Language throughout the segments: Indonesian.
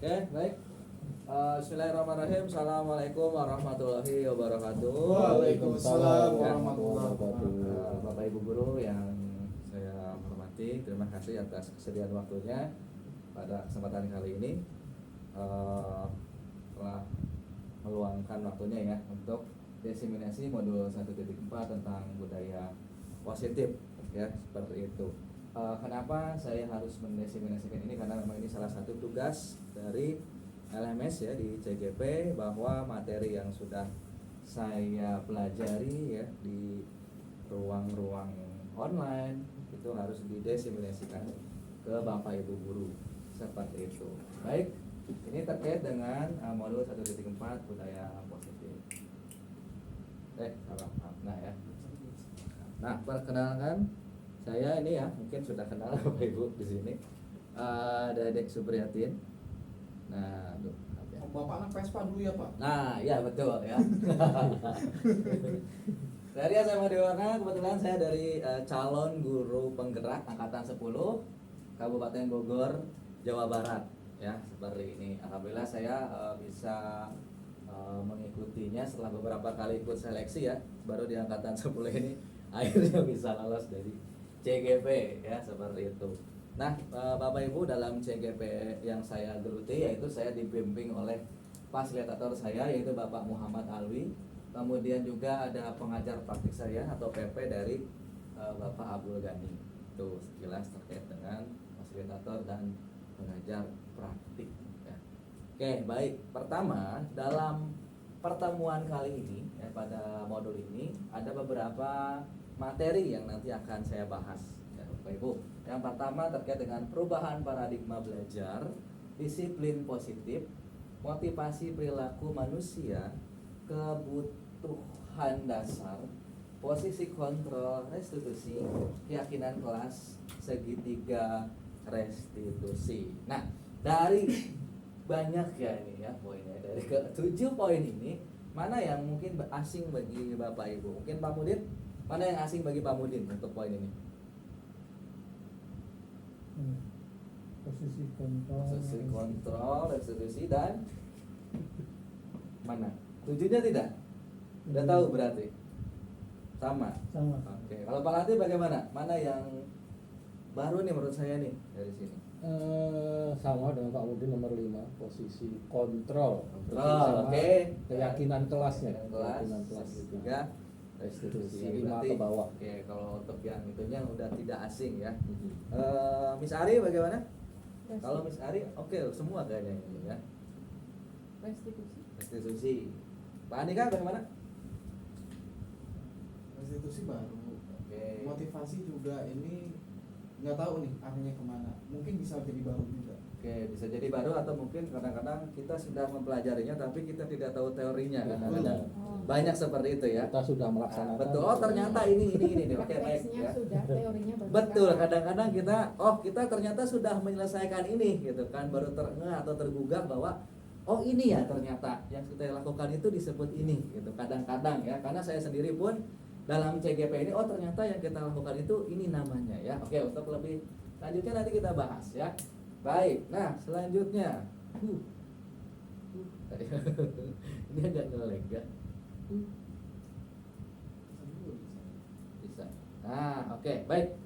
Oke, baik. Bismillahirrahmanirrahim. Assalamualaikum warahmatullahi wabarakatuh. Waalaikumsalam warahmatullahi wabarakatuh. Bapak Ibu guru yang saya hormati, terima kasih atas kesediaan waktunya pada kesempatan kali ini. Telah meluangkan waktunya ya untuk diseminasi modul 1.4 tentang budaya positif ya, seperti itu. Kenapa saya harus mendiseminasikan ini? Karena memang ini salah satu tugas dari LMS ya di CGP, bahwa materi yang sudah saya pelajari ya di ruang-ruang online itu harus didiseminasikan ke Bapak Ibu guru, seperti itu. Baik, ini terkait dengan modul 1.4 budaya positif. Salah makna ya. Nah, perkenalkan saya ini ya, mungkin sudah kenal Bapak Ibu di sini. Dedek Supriyatin. Nah, tuh. Bapak anak Vespa dulu ya Pak? Nah, ya betul ya. Dari SMA Dewana, kebetulan saya dari calon guru penggerak angkatan 10 Kabupaten Bogor, Jawa Barat ya, seperti ini. Alhamdulillah saya bisa mengikutinya setelah beberapa kali ikut seleksi ya, baru di angkatan 10 ini akhirnya bisa lolos dari CGP ya, seperti itu. Nah, Bapak Ibu, dalam CGP yang saya geluti yaitu saya dibimbing oleh fasilitator saya yaitu Bapak Muhammad Alwi. Kemudian juga ada pengajar praktik saya atau PP dari Bapak Abdul Ghani. Itu sekilas terkait dengan fasilitator dan pengajar praktik ya. Oke, baik. Pertama, dalam pertemuan kali ini ya, pada modul ini ada beberapa materi yang nanti akan saya bahas ya, Bapak Ibu. Yang pertama terkait dengan perubahan paradigma belajar, disiplin positif, motivasi perilaku manusia, kebutuhan dasar, posisi kontrol restitusi, keyakinan kelas, segitiga restitusi. Nah, dari banyak ya ini ya poinnya, dari ke-7 poin ini, mana yang mungkin asing bagi Bapak Ibu? Mungkin Pak Mudin, mana yang asing bagi Pak Mudin untuk poin ini? Posisi kontrol, restitusi, dan mana? 7-nya tidak? Udah tahu berarti? Sama? Oke. Kalau Pak Lati bagaimana? Mana yang baru nih menurut saya nih dari sini? Sama dengan Pak Mudin, nomor 5, posisi kontrol. Oke. Keyakinan kelasnya. Keyakinan kelas juga. Restitusi 5 ke bawah. Oke, kalau untuk yang itunya udah tidak asing ya. Miss Ari bagaimana? Kalau Miss Ari, oke, semua kayaknya ini ya. Restitusi. Pak Andika bagaimana? Restitusi baru. Oke. Motivasi juga ini nggak tahu nih arahnya kemana. Mungkin bisa jadi baru juga. Oke, bisa jadi baru atau mungkin kadang-kadang kita sudah mempelajarinya tapi kita tidak tahu teorinya. Kadang-kadang banyak seperti itu ya. Kita sudah melaksanakan. Betul. Oh, ternyata ini. Oke, baik ya. Sudah, teorinya baru. Betul, kadang-kadang kita ternyata sudah menyelesaikan ini gitu kan, baru terengah atau tergugah bahwa oh ini ya ternyata yang kita lakukan itu disebut ini gitu. Kadang-kadang ya, karena saya sendiri pun dalam CGP ini, oh ternyata yang kita lakukan itu ini namanya ya. Oke, untuk lebih lanjutnya nanti kita bahas ya. Baik, nah selanjutnya ini agak ngelag ya. Bisa. Nah, oke, baik.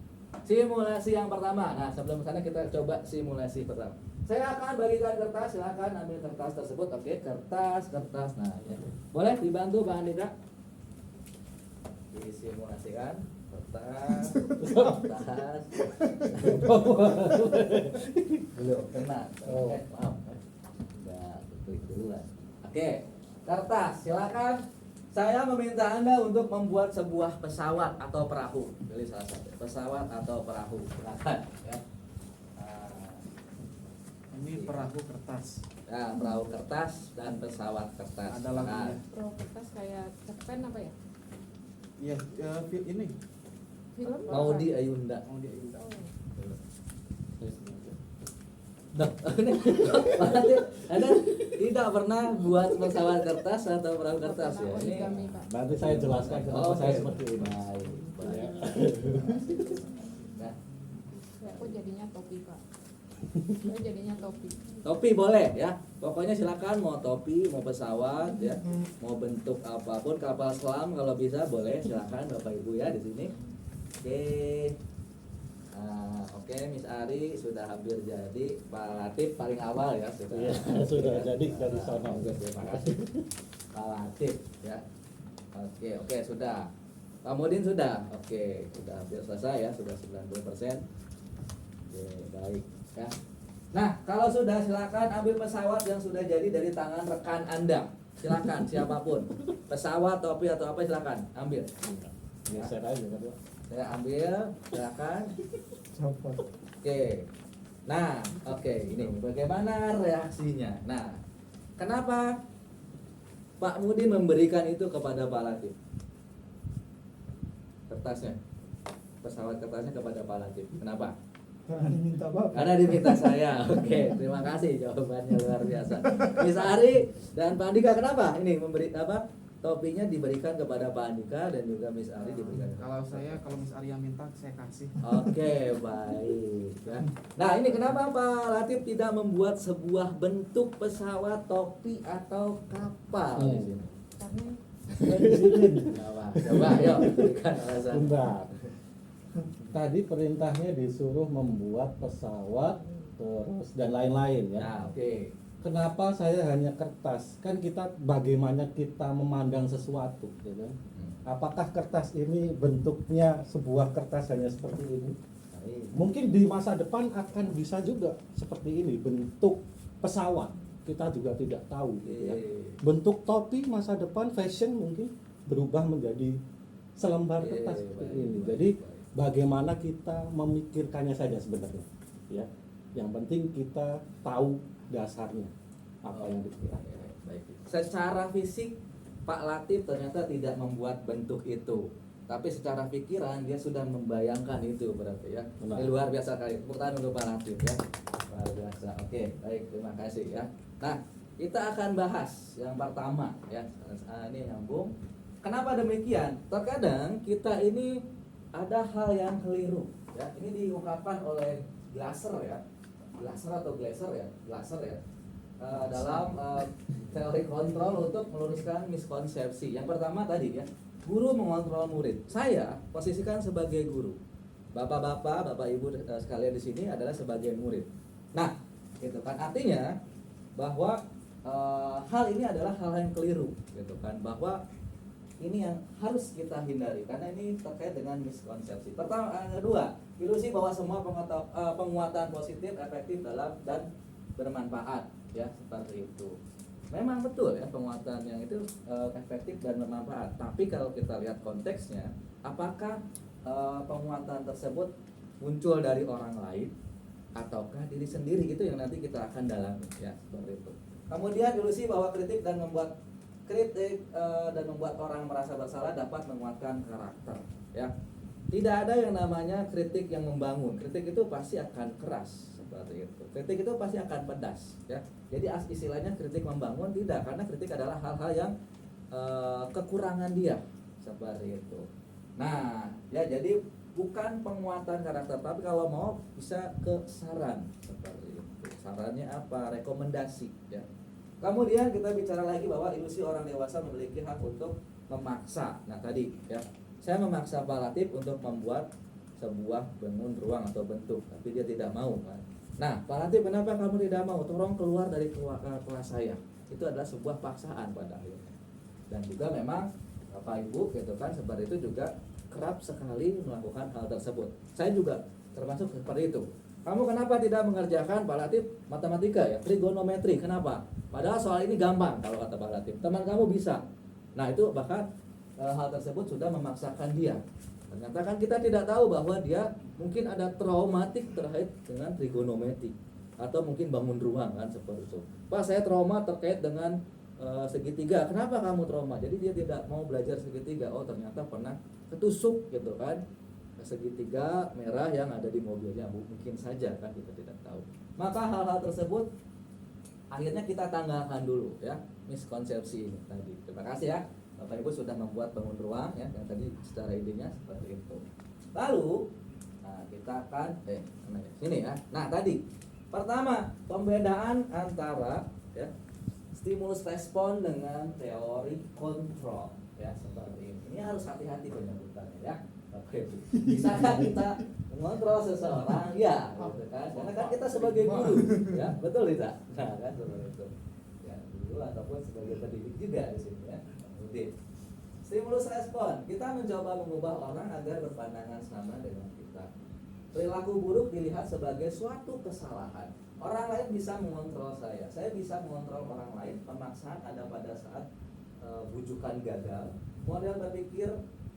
Simulasi yang pertama. Nah, sebelum sana kita coba simulasi pertama. Saya akan bagikan kertas, silakan ambil kertas tersebut. Oke, kertas. Nah, ya. Boleh dibantu Bang Andika? Disimulasikan kertas. Belum kena. Maaf. Udah klik duluan. Oke, kertas, silakan. Saya meminta Anda untuk membuat sebuah pesawat atau perahu. Pilih salah satu. Pesawat atau perahu. Silakan ya. Ini perahu kertas. Nah, perahu kertas dan pesawat kertas. Ada lagunya. Perahu kertas kayak cerpen apa ya? Iya, ini. Film? Maudi Ayunda. Mau dia Indah. Nah, Anda tidak pernah buat pesawat kertas atau perahu kertas ya? Ini Origami, Pak. Nanti saya jelaskan kenapa Oke. saya seperti ini. Baik. Nah, Ya, kok jadinya topi, Pak? Saya jadinya topi. Topi boleh ya. Pokoknya silakan mau topi, mau pesawat ya, mau bentuk apapun, kapal selam kalau bisa boleh, silakan Bapak Ibu ya di sini. Oke. Nah, oke Miss Ari sudah hampir jadi. Pak Latif paling awal ya sudah. Iya, sudah jadi dari sana. Oke, terima kasih. Pak Latif ya. Oke, sudah. Pak Mudin sudah. Oke, sudah hampir selesai ya, sudah 90%. Oke, baik ya. Nah, kalau sudah silakan ambil pesawat yang sudah jadi dari tangan rekan Anda. Silakan siapapun. Pesawat, topi atau apa silakan ambil. Geser aja kan Pak. Saya ambil, silakan. Oke. Nah, oke, ini bagaimana reaksinya? Nah, kenapa Pak Mudin memberikan itu kepada Pak Latif? Kertasnya. Pesawat kertasnya kepada Pak Latif. Kenapa? Karena diminta Bapak. Karena diminta saya. Oke, terima kasih jawabannya luar biasa. Miss Ari dan Pak Andika kenapa ini memberi apa? Topinya diberikan kepada Pak Andika dan juga Miss Ari diberikan. Kalau Miss Arya minta saya kasih. Oke, baik ya. Nah, ini kenapa Pak Latif tidak membuat sebuah bentuk pesawat, topi atau kapal di sini? Karena Kenapa? Coba yuk berikan alasan. Bentar. Tadi perintahnya disuruh membuat pesawat terus dan lain-lain ya. Nah, oke. Kenapa saya hanya kertas? Kan kita bagaimana kita memandang sesuatu, gitu. Apakah kertas ini bentuknya sebuah kertas hanya seperti ini? Baik. Mungkin di masa depan akan bisa juga seperti ini, bentuk pesawat. Kita juga tidak tahu, gitu ya. Bentuk topi masa depan fashion mungkin berubah menjadi selembar kertas seperti ini. Jadi bagaimana kita memikirkannya saja sebenarnya, ya. Yang penting kita tahu dasarnya apa yang dipikirkan. Baik. Secara fisik Pak Latif ternyata tidak membuat bentuk itu, tapi secara pikiran dia sudah membayangkan itu berarti ya. Benar. Ini luar biasa kali. Tepuk tangan untuk Pak Latif ya. Luar biasa. Oke, baik, terima kasih ya. Nah, kita akan bahas yang pertama ya. Ini nyambung. Kenapa demikian? Terkadang kita ini ada hal yang keliru ya. Ini diungkapkan oleh Glasser ya. Glasser atau Glaser ya? Glasser ya. Dalam teori kontrol untuk meluruskan miskonsepsi. Yang pertama tadi ya, guru mengontrol murid. Saya posisikan sebagai guru. Bapak-bapak, Bapak Ibu sekalian di sini adalah sebagai murid. Nah, gitu kan artinya bahwa hal ini adalah hal yang keliru, gitu kan, bahwa ini yang harus kita hindari karena ini terkait dengan miskonsepsi. Pertama, kedua, ilusi bahwa semua penguatan positif efektif dalam dan bermanfaat ya, seperti itu. Memang betul ya, penguatan yang itu efektif dan bermanfaat. Tapi kalau kita lihat konteksnya, apakah penguatan tersebut muncul dari orang lain ataukah diri sendiri, itu yang nanti kita akan dalami ya, seperti itu. Kemudian ilusi bahwa kritik dan membuat orang merasa bersalah dapat menguatkan karakter ya. Tidak ada yang namanya kritik yang membangun. Kritik itu pasti akan keras seperti itu. Kritik itu pasti akan pedas ya. Jadi istilahnya kritik membangun tidak, karena kritik adalah hal-hal yang kekurangan dia seperti itu. Nah, ya jadi bukan penguatan karakter, tapi kalau mau bisa ke saran seperti itu. Sarannya apa? Rekomendasi ya. Kemudian kita bicara lagi bahwa ilusi orang dewasa memiliki hak untuk memaksa. Nah tadi ya, saya memaksa Pak Latif untuk membuat sebuah bangun ruang atau bentuk, tapi dia tidak mau kan. Nah Pak Latif, kenapa kamu tidak mau? Tolong keluar dari kelas saya. Itu adalah sebuah paksaan pada akhirnya. Dan juga memang Bapak Ibu gitu kan, seperti itu juga kerap sekali melakukan hal tersebut. Saya juga termasuk seperti itu. Kamu kenapa tidak mengerjakan Pak Latif matematika ya, trigonometri? Kenapa? Padahal soal ini gampang kalau kata Pak Latif. Teman kamu bisa. Nah itu bahkan hal tersebut sudah memaksakan dia. Ternyata kan kita tidak tahu bahwa dia mungkin ada traumatik terkait dengan trigonometri atau mungkin bangun ruang kan seperti itu. Pak, saya trauma terkait dengan segitiga. Kenapa kamu trauma? Jadi dia tidak mau belajar segitiga. Oh ternyata pernah ketusuk gitu kan, segitiga merah yang ada di mobilnya. Mungkin saja kan, kita tidak tahu. Maka hal-hal tersebut akhirnya kita tanggalkan dulu ya, miskonsepsi ini tadi. Terima kasih ya Bapak Ibu sudah membuat bangun ruang ya, yang tadi secara idenya seperti itu. Lalu nah kita akan sini ya. Nah tadi Pertama, pembedaan antara ya stimulus respon dengan teori kontrol ya seperti ini. Ini harus hati-hati penyebutannya ya. Oke, bisakah kita mengontrol seseorang? Ya, gitu kan? Karena kan kita sebagai guru, ya betul tidak? Nah, kan seperti itu. Ya, guru ataupun sebagai pendidik juga di sini ya. Kemudian stimulus respon, kita mencoba mengubah orang agar berpandangan sama dengan kita. Perilaku buruk dilihat sebagai suatu kesalahan. Orang lain bisa mengontrol saya bisa mengontrol orang lain. Pemaksaan ada pada saat bujukan gagal. Model berpikir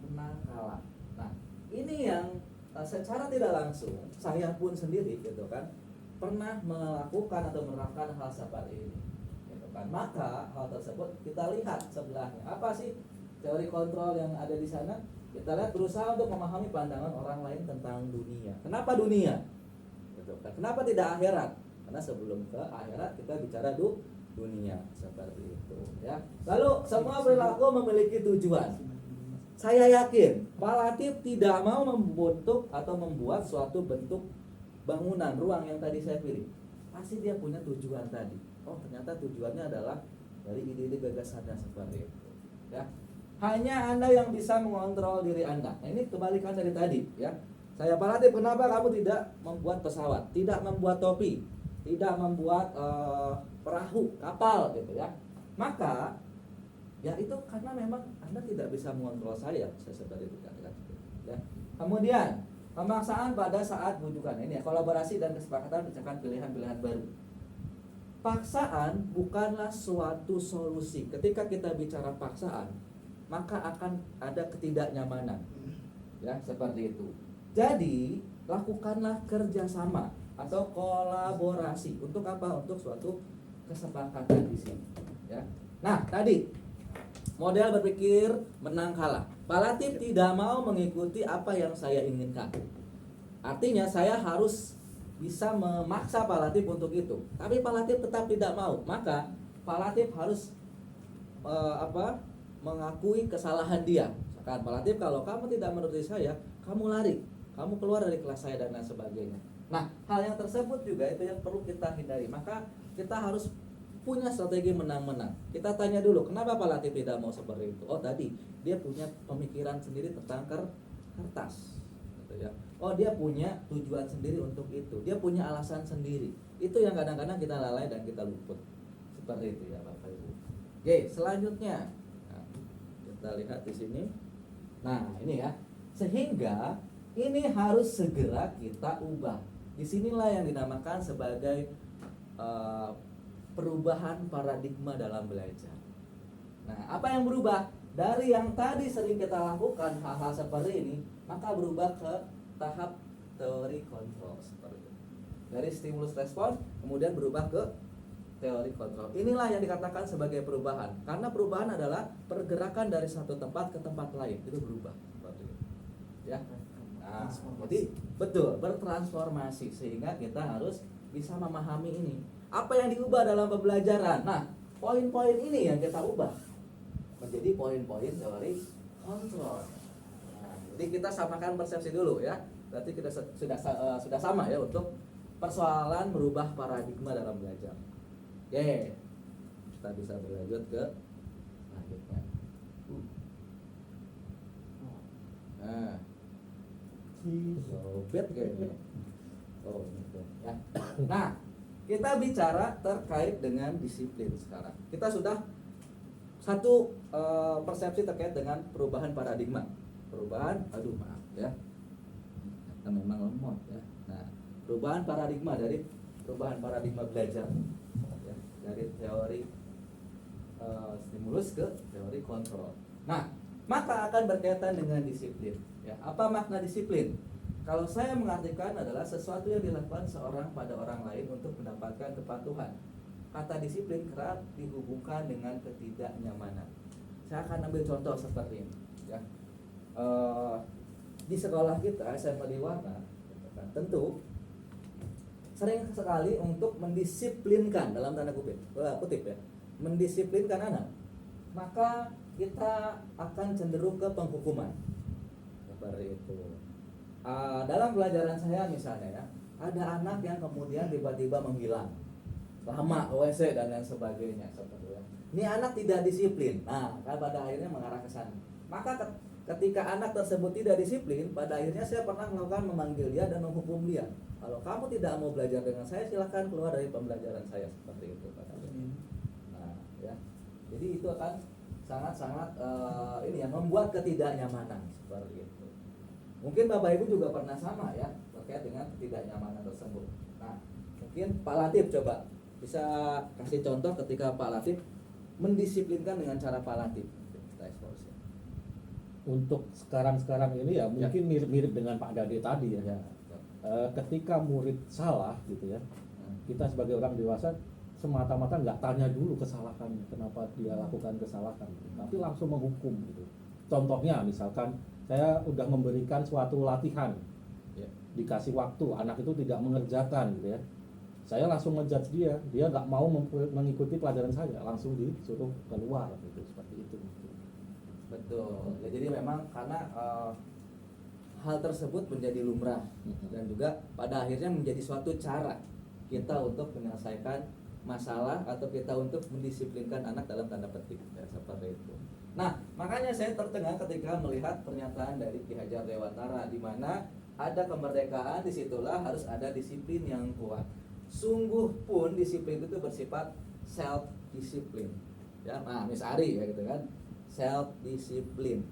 menang kalah. Nah, ini yang secara tidak langsung saya pun sendiri gitu kan pernah melakukan atau menerapkan hal seperti ini. Gitu kan. Maka hal tersebut kita lihat sebelahnya. Apa sih teori kontrol yang ada di sana? Kita lihat berusaha untuk memahami pandangan orang lain tentang dunia. Kenapa dunia? Gitu kan. Kenapa tidak akhirat? Karena sebelum ke akhirat kita bicara dunia seperti itu ya. Lalu semua perilaku memiliki tujuan. Saya yakin Pak Latif tidak mau membentuk atau membuat suatu bentuk bangunan ruang yang tadi saya pilih. Pasti dia punya tujuan tadi. Oh, ternyata tujuannya adalah dari ide-ide gagasannya seperti itu. Ya. Hanya Anda yang bisa mengontrol diri Anda. Nah, ini kebalikan dari tadi, ya. Saya Pak Latif, kenapa kamu tidak membuat pesawat, tidak membuat topi, tidak membuat perahu, kapal gitu ya. Maka ya itu karena memang Anda tidak bisa mengontrol saya seperti itu kan. Ya. Kemudian pemaksaan pada saat bujukan ini ya, kolaborasi dan kesepakatan menciptakan pilihan-pilihan baru. Paksaan bukanlah suatu solusi. Ketika kita bicara paksaan, maka akan ada ketidaknyamanan. Ya, seperti itu. Jadi, lakukanlah kerjasama atau kolaborasi. Untuk apa? Untuk suatu kesepakatan di sini. Ya. Nah, tadi model berpikir menang kalah. Pak Latif tidak mau mengikuti apa yang saya inginkan. Artinya saya harus bisa memaksa Pak Latif untuk itu. Tapi Pak Latif tetap tidak mau. Maka Pak Latif harus mengakui kesalahan dia. Misalkan Pak Latif, kalau kamu tidak menuruti saya, kamu lari, kamu keluar dari kelas saya dan lain sebagainya. Nah, hal yang tersebut juga itu yang perlu kita hindari. Maka kita harus punya strategi menang-menang. Kita tanya dulu, kenapa Pak Latif tidak mau seperti itu? Oh, tadi dia punya pemikiran sendiri tentang kertas, gitu ya. Oh, dia punya tujuan sendiri untuk itu. Dia punya alasan sendiri. Itu yang kadang-kadang kita lalai dan kita luput. Seperti itu ya, Bapak Ibu. Oke, selanjutnya nah, kita lihat di sini. Nah, ini ya. Sehingga ini harus segera kita ubah. Disinilah yang dinamakan sebagai perubahan paradigma dalam belajar. Nah, apa yang berubah? Dari yang tadi sering kita lakukan hal-hal seperti ini, maka berubah ke tahap teori kontrol seperti itu. Dari stimulus respon, kemudian berubah ke teori kontrol. Inilah yang dikatakan sebagai perubahan. Karena perubahan adalah pergerakan dari satu tempat ke tempat lain. Itu berubah seperti itu. Ya. Nah, jadi betul, bertransformasi sehingga kita harus bisa memahami ini. Apa yang diubah dalam pembelajaran? Nah, poin-poin ini yang kita ubah menjadi poin-poin teori kontrol. Nah, jadi kita samakan persepsi dulu ya. Berarti kita sudah sama ya untuk persoalan merubah paradigma dalam belajar. Oke, kita bisa berlanjut ke selanjutnya. Nah, lobet kayaknya. Oh, gitu ya. Nah, kita bicara terkait dengan disiplin sekarang. Kita sudah satu persepsi terkait dengan perubahan paradigma. Perubahan, maaf ya. Kita memang lemot ya. Nah, perubahan paradigma dari perubahan paradigma belajar ya, dari teori stimulus ke teori kontrol. Nah, maka akan berkaitan dengan disiplin. Ya, apa makna disiplin? Kalau saya mengartikan adalah sesuatu yang dilakukan seorang pada orang lain untuk mendapatkan kepatuhan. Kata disiplin kerap dihubungkan dengan ketidaknyamanan. Saya akan ambil contoh seperti ini. Ya. Di sekolah kita, SMA di Warna, tentu sering sekali untuk mendisiplinkan dalam tanda kutip ya, mendisiplinkan anak. Maka kita akan cenderung ke penghukuman. Seperti itu. Dalam pelajaran saya misalnya ya, ada anak yang kemudian tiba-tiba menghilang lama ke WC dan lain sebagainya seperti itu. Ini anak tidak disiplin. Nah, kan pada akhirnya mengarah ke sana. Maka ketika anak tersebut tidak disiplin, pada akhirnya saya pernah melakukan memanggil dia dan menghukum dia. Kalau kamu tidak mau belajar dengan saya, silahkan keluar dari pembelajaran saya, seperti itu Pak. Nah, ya. Jadi itu akan sangat-sangat ini ya, membuat ketidaknyamanan seperti itu. Mungkin Bapak Ibu juga pernah sama ya terkait dengan ketidaknyamanan tersebut. Nah, mungkin Pak Latif coba bisa kasih contoh ketika Pak Latif mendisiplinkan dengan cara Pak Latif. Kita eksplorasi. Untuk sekarang ini ya mungkin mirip-mirip dengan Pak Dade tadi ya. Ya. Ketika murid salah gitu ya, kita sebagai orang dewasa semata-mata nggak tanya dulu kesalahannya, kenapa dia lakukan kesalahan, tapi langsung menghukum gitu. Contohnya misalkan saya udah memberikan suatu latihan, Ya. dikasih waktu, anak itu tidak mengerjakan gitu ya, saya langsung menjudge dia nggak mau mengikuti pelajaran saya, langsung disuruh keluar gitu, seperti itu. Betul. Ya, jadi memang karena hal tersebut menjadi lumrah dan juga pada akhirnya menjadi suatu cara kita untuk menyelesaikan masalah atau kita untuk mendisiplinkan anak dalam tanda petik ya, seperti itu. Nah, makanya saya tercengang ketika melihat pernyataan dari Ki Hajar Dewantara di mana ada kemerdekaan, disitulah harus ada disiplin yang kuat. Sungguh pun disiplin itu bersifat self disiplin. Ya, nah, Miss Ari ya gitu kan. Self disiplin.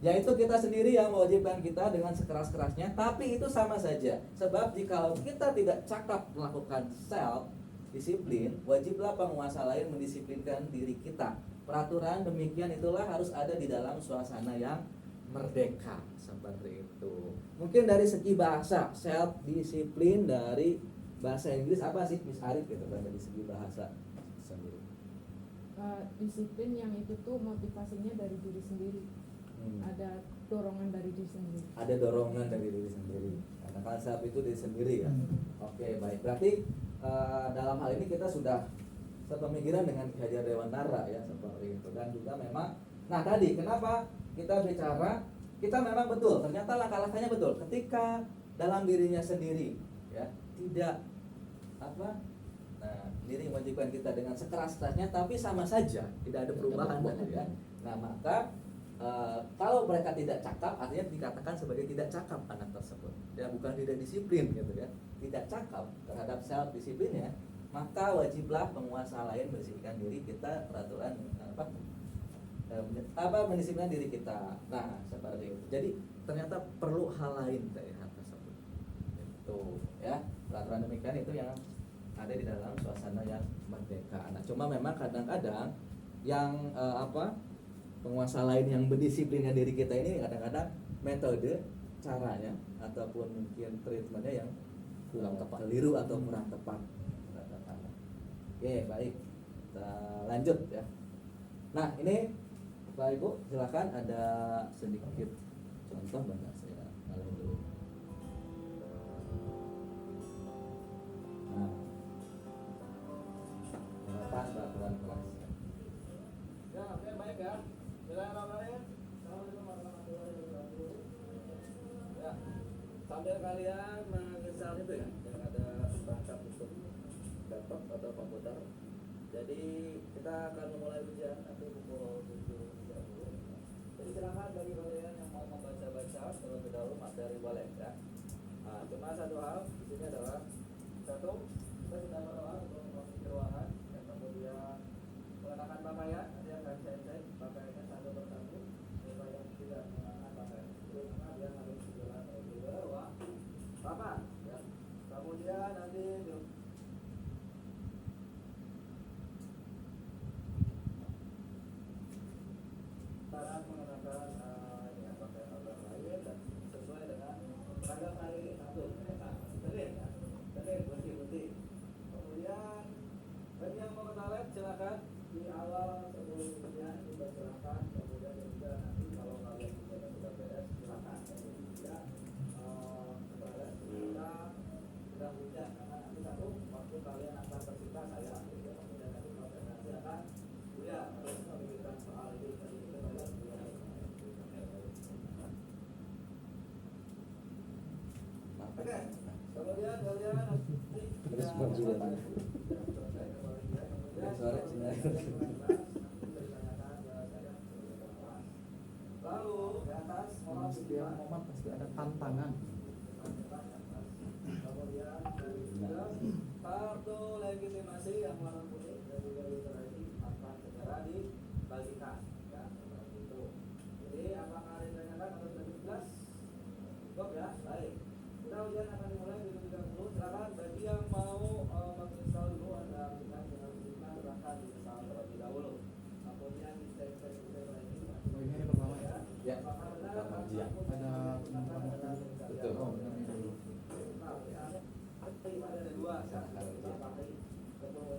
Yaitu kita sendiri yang mewajibkan kita dengan sekeras-kerasnya, tapi itu sama saja. Sebab jikalau kita tidak cakap melakukan self disiplin, wajiblah penguasa lain mendisiplinkan diri kita. Peraturan demikian itulah harus ada di dalam suasana yang merdeka, seperti itu. Mungkin dari segi bahasa, self disiplin dari bahasa Inggris apa sih Miss Arif gitu kan, dari segi bahasa sendiri. Disiplin yang itu tuh motivasinya dari diri sendiri. Ada dorongan dari diri sendiri. Ada dorongan dari diri sendiri. Karena self itu diri sendiri ya. Oke, baik. Berarti dalam hal ini kita sudah sepemikiran dengan Ki Hajar Dewantara ya, seperti itu. Dan juga memang, nah tadi kenapa kita bicara, kita memang betul, ternyata langkah-langkahnya betul. Ketika dalam dirinya sendiri ya tidak apa, nah diri mewajibkan kita dengan sekeras-kerasnya, tapi sama saja tidak ada perubahan ya. Nah maka kalau mereka tidak cakap, artinya dikatakan sebagai tidak cakap anak tersebut ya, bukan tidak disiplin gitu ya, tidak cakap terhadap self disiplinnya, maka wajiblah penguasa lain mendisiplinkan diri kita, peraturan mendisiplinkan diri kita. Nah seperti itu. Jadi ternyata perlu hal lain dari hal tersebut itu ya, peraturan demikian itu yang ada di dalam suasana yang merdeka. Nah cuma memang kadang-kadang yang penguasa lain yang mendisiplinkan diri kita ini kadang-kadang metode, caranya ataupun mungkin treatmentnya yang kurang tepat, keliru atau kurang tepat. Oke, baik. Kita lanjut ya. Nah, ini Bapak Ibu silakan ada sedikit contoh banyak saya alih dulu. Nah, penerapan peraturan kelas. Ya, oke, baik ya. Bismillahirrahmanirrahim. Assalamualaikum warahmatullahi wabarakatuh. Ya, sambil kalian menginstal itu ya, yang ada perangkat untuk laptop atau komputer. Jadi kita akan memulai ujian nanti pukul 7.30. Jadi silakan bagi kalian yang mau membaca-baca terlebih dahulu materi boleh ya. Nah, cuma satu hal di sini adalah satu, kita sudah berdoa untuk memasuki ruangan dan kemudian mengenakan pakaian. Nanti akan saya cek pakaiannya satu persatu. Siapa yang tidak mengenakan pakaian itu, maka dia harus segera menuju ke ruang rapat ya. Kemudian nanti saran mengenakan pakaian orang lain dan sesuai dengan seragam hari ini. Satu, betul ya, betul, bersih. Kemudian bagi yang mau ke toilet silakan di awal sebelum ujian dipersilakan. Kemudian juga nanti kalau kalian sudah beres silakan. Ya, ke toilet kita sudah ujian karena nanti satu waktu kalian akan tersita saya ambil ya. Kemudian nanti presentasi akan ya harus memikirkan soal ini tadi ke toilet. Oke, kemudian kalian Sore sini. Lalu di atas Kalau setiap momen pasti ada tantangan. kemudian kartu legitimasi yang warna kuning dan juga literasi akan segera dibagikan ya, seperti itu. Jadi apakah ada yang ditanyakan atau sudah jelas? Cukup ya, baik. Kita ujian akan dimulai di 30. Silakan bagi yang mau menginstal dulu Anda aplikasi dengan menunjukkan silahkan diinstal terlebih dahulu. Kemudian di step-step lagi. Oh, ini hari pertama ya. Ya, pertama ujian. Ada penumpang. Betul. Oh, benar ini dulu. Ada dua, kita pakai 26,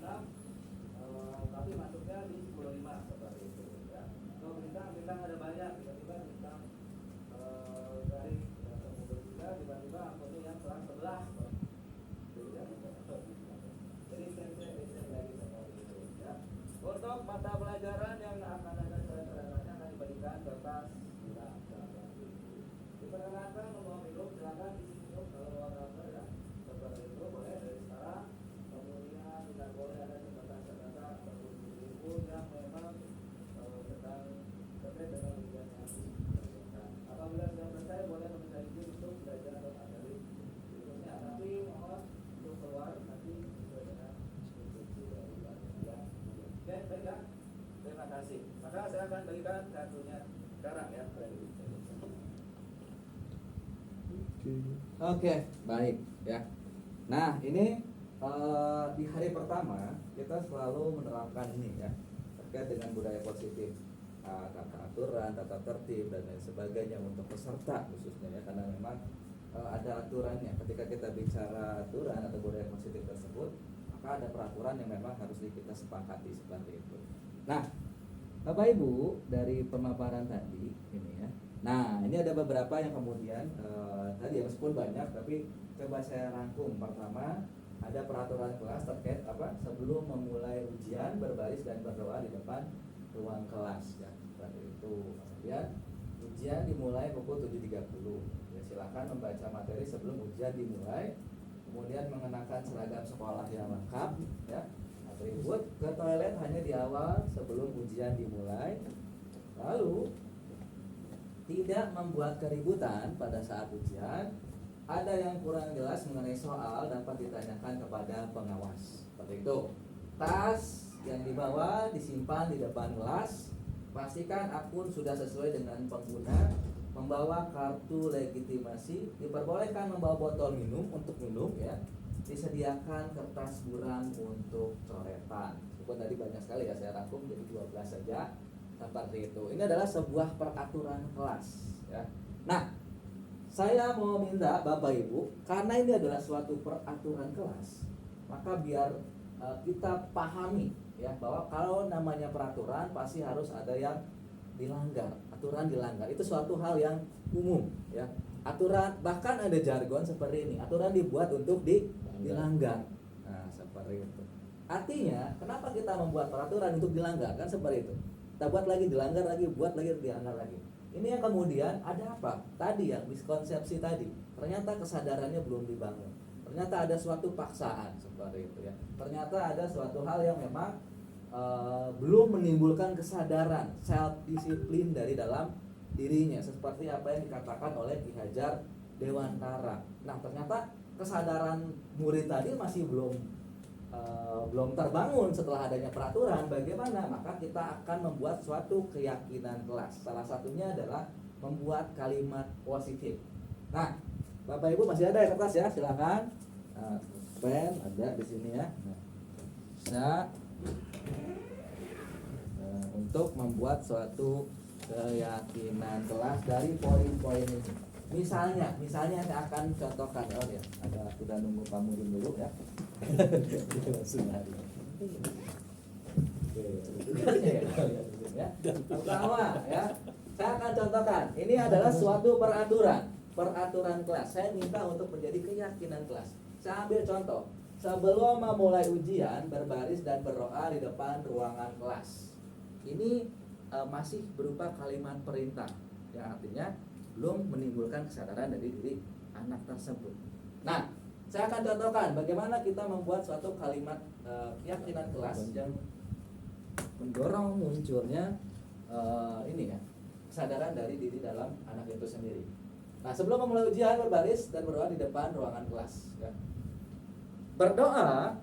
tapi masuknya di 15 seperti itu. Ya. Kalau bintang ada banyak, tiba-tiba bintang dari tiba-tiba angkotnya yang kelas 11. Jadi step-step lagi seperti itu. Ya. Untuk mata pelajaran yang akan ada catatan-catatannya akan dibagikan kertas. Diperkenalkan membawa minum, silakan isi minum kalau bawa rubber ya. Seperti itu boleh dari sekarang. Kemudian tidak boleh ada catatan-catatan ataupun buku yang memang sedang terkait dengan ujian yang dikerjakan. Apabila sudah selesai boleh meminta izin untuk belajar atau materi berikutnya. Tapi mohon untuk keluar nanti sesuai dengan instruksi dari panitia. Oke, baik ya. Terima kasih. Maka saya akan berikan kartunya sekarang ya. Oke, baik ya. Nah, ini di hari pertama kita selalu menerapkan ini ya terkait dengan budaya positif, tata aturan, tata tertib dan lain sebagainya untuk peserta khususnya ya karena memang ada aturannya. Ketika kita bicara aturan atau budaya positif tersebut, maka ada peraturan yang memang harus kita sepakati seperti itu. Nah, Bapak Ibu dari pemaparan tadi ini ya. Nah, ini ada beberapa yang kemudian tadi ya meskipun banyak tapi coba saya rangkum. Pertama, ada peraturan kelas terkait apa? Sebelum memulai ujian berbaris dan berdoa di depan ruang kelas ya. Seperti itu. Kemudian ujian dimulai pukul 7.30. Ya, silakan membaca materi sebelum ujian dimulai. Kemudian mengenakan seragam sekolah yang lengkap ya. Atribut ke toilet hanya di awal sebelum ujian dimulai. Lalu tidak membuat keributan pada saat ujian. Ada yang kurang jelas mengenai soal dapat ditanyakan kepada pengawas. Seperti itu. Tas yang dibawa disimpan di depan kelas. Pastikan akun sudah sesuai dengan pengguna. Membawa kartu legitimasi. Diperbolehkan membawa botol minum untuk minum ya. Disediakan kertas buram untuk coretan. Meskipun tadi banyak sekali ya saya rangkum jadi 12 saja. Seperti itu. Ini adalah sebuah peraturan kelas ya. Nah, saya mau minta Bapak Ibu karena ini adalah suatu peraturan kelas, maka biar kita pahami ya bahwa kalau namanya peraturan pasti harus ada yang dilanggar. Aturan dilanggar itu suatu hal yang umum ya. Aturan bahkan ada jargon seperti ini. Aturan dibuat untuk dilanggar. Nah, seperti itu. Artinya, kenapa kita membuat peraturan untuk dilanggar? Kan seperti itu. Kita buat lagi dilanggar lagi, buat lagi dilanggar lagi. Ini yang kemudian ada apa? Tadi yang miskonsepsi tadi. Ternyata kesadarannya belum dibangun. Ternyata ada suatu paksaan seperti itu ya. Ternyata ada suatu hal yang memang belum menimbulkan kesadaran, self disiplin dari dalam dirinya seperti apa yang dikatakan oleh Ki Hajar Dewantara. Nah, ternyata kesadaran murid tadi masih belum terbangun setelah adanya peraturan. Bagaimana? Maka kita akan membuat suatu keyakinan kelas. Salah satunya adalah membuat kalimat positif. Nah, Bapak Ibu masih ada ya kertas ya? Silakan. Pen ada di sini ya. Bisa untuk membuat suatu keyakinan kelas dari poin-poin ini. Misalnya saya akan contohkan ya. Ada sudah nunggu kamu dulu ya. Pertama ya, saya akan contohkan. Ini adalah suatu peraturan kelas. Saya minta untuk menjadi keyakinan kelas. Saya ambil contoh. Sebelum memulai ujian, berbaris dan berdoa di depan ruangan kelas. Ini masih berupa kalimat perintah, yang artinya belum menimbulkan kesadaran dari diri anak tersebut. Nah, Saya akan contohkan bagaimana kita membuat suatu kalimat keyakinan kelas yang mendorong munculnya ini ya, kesadaran dari diri dalam anak itu sendiri. Nah, sebelum memulai ujian, berbaris dan berdoa di depan ruangan kelas ya. Berdoa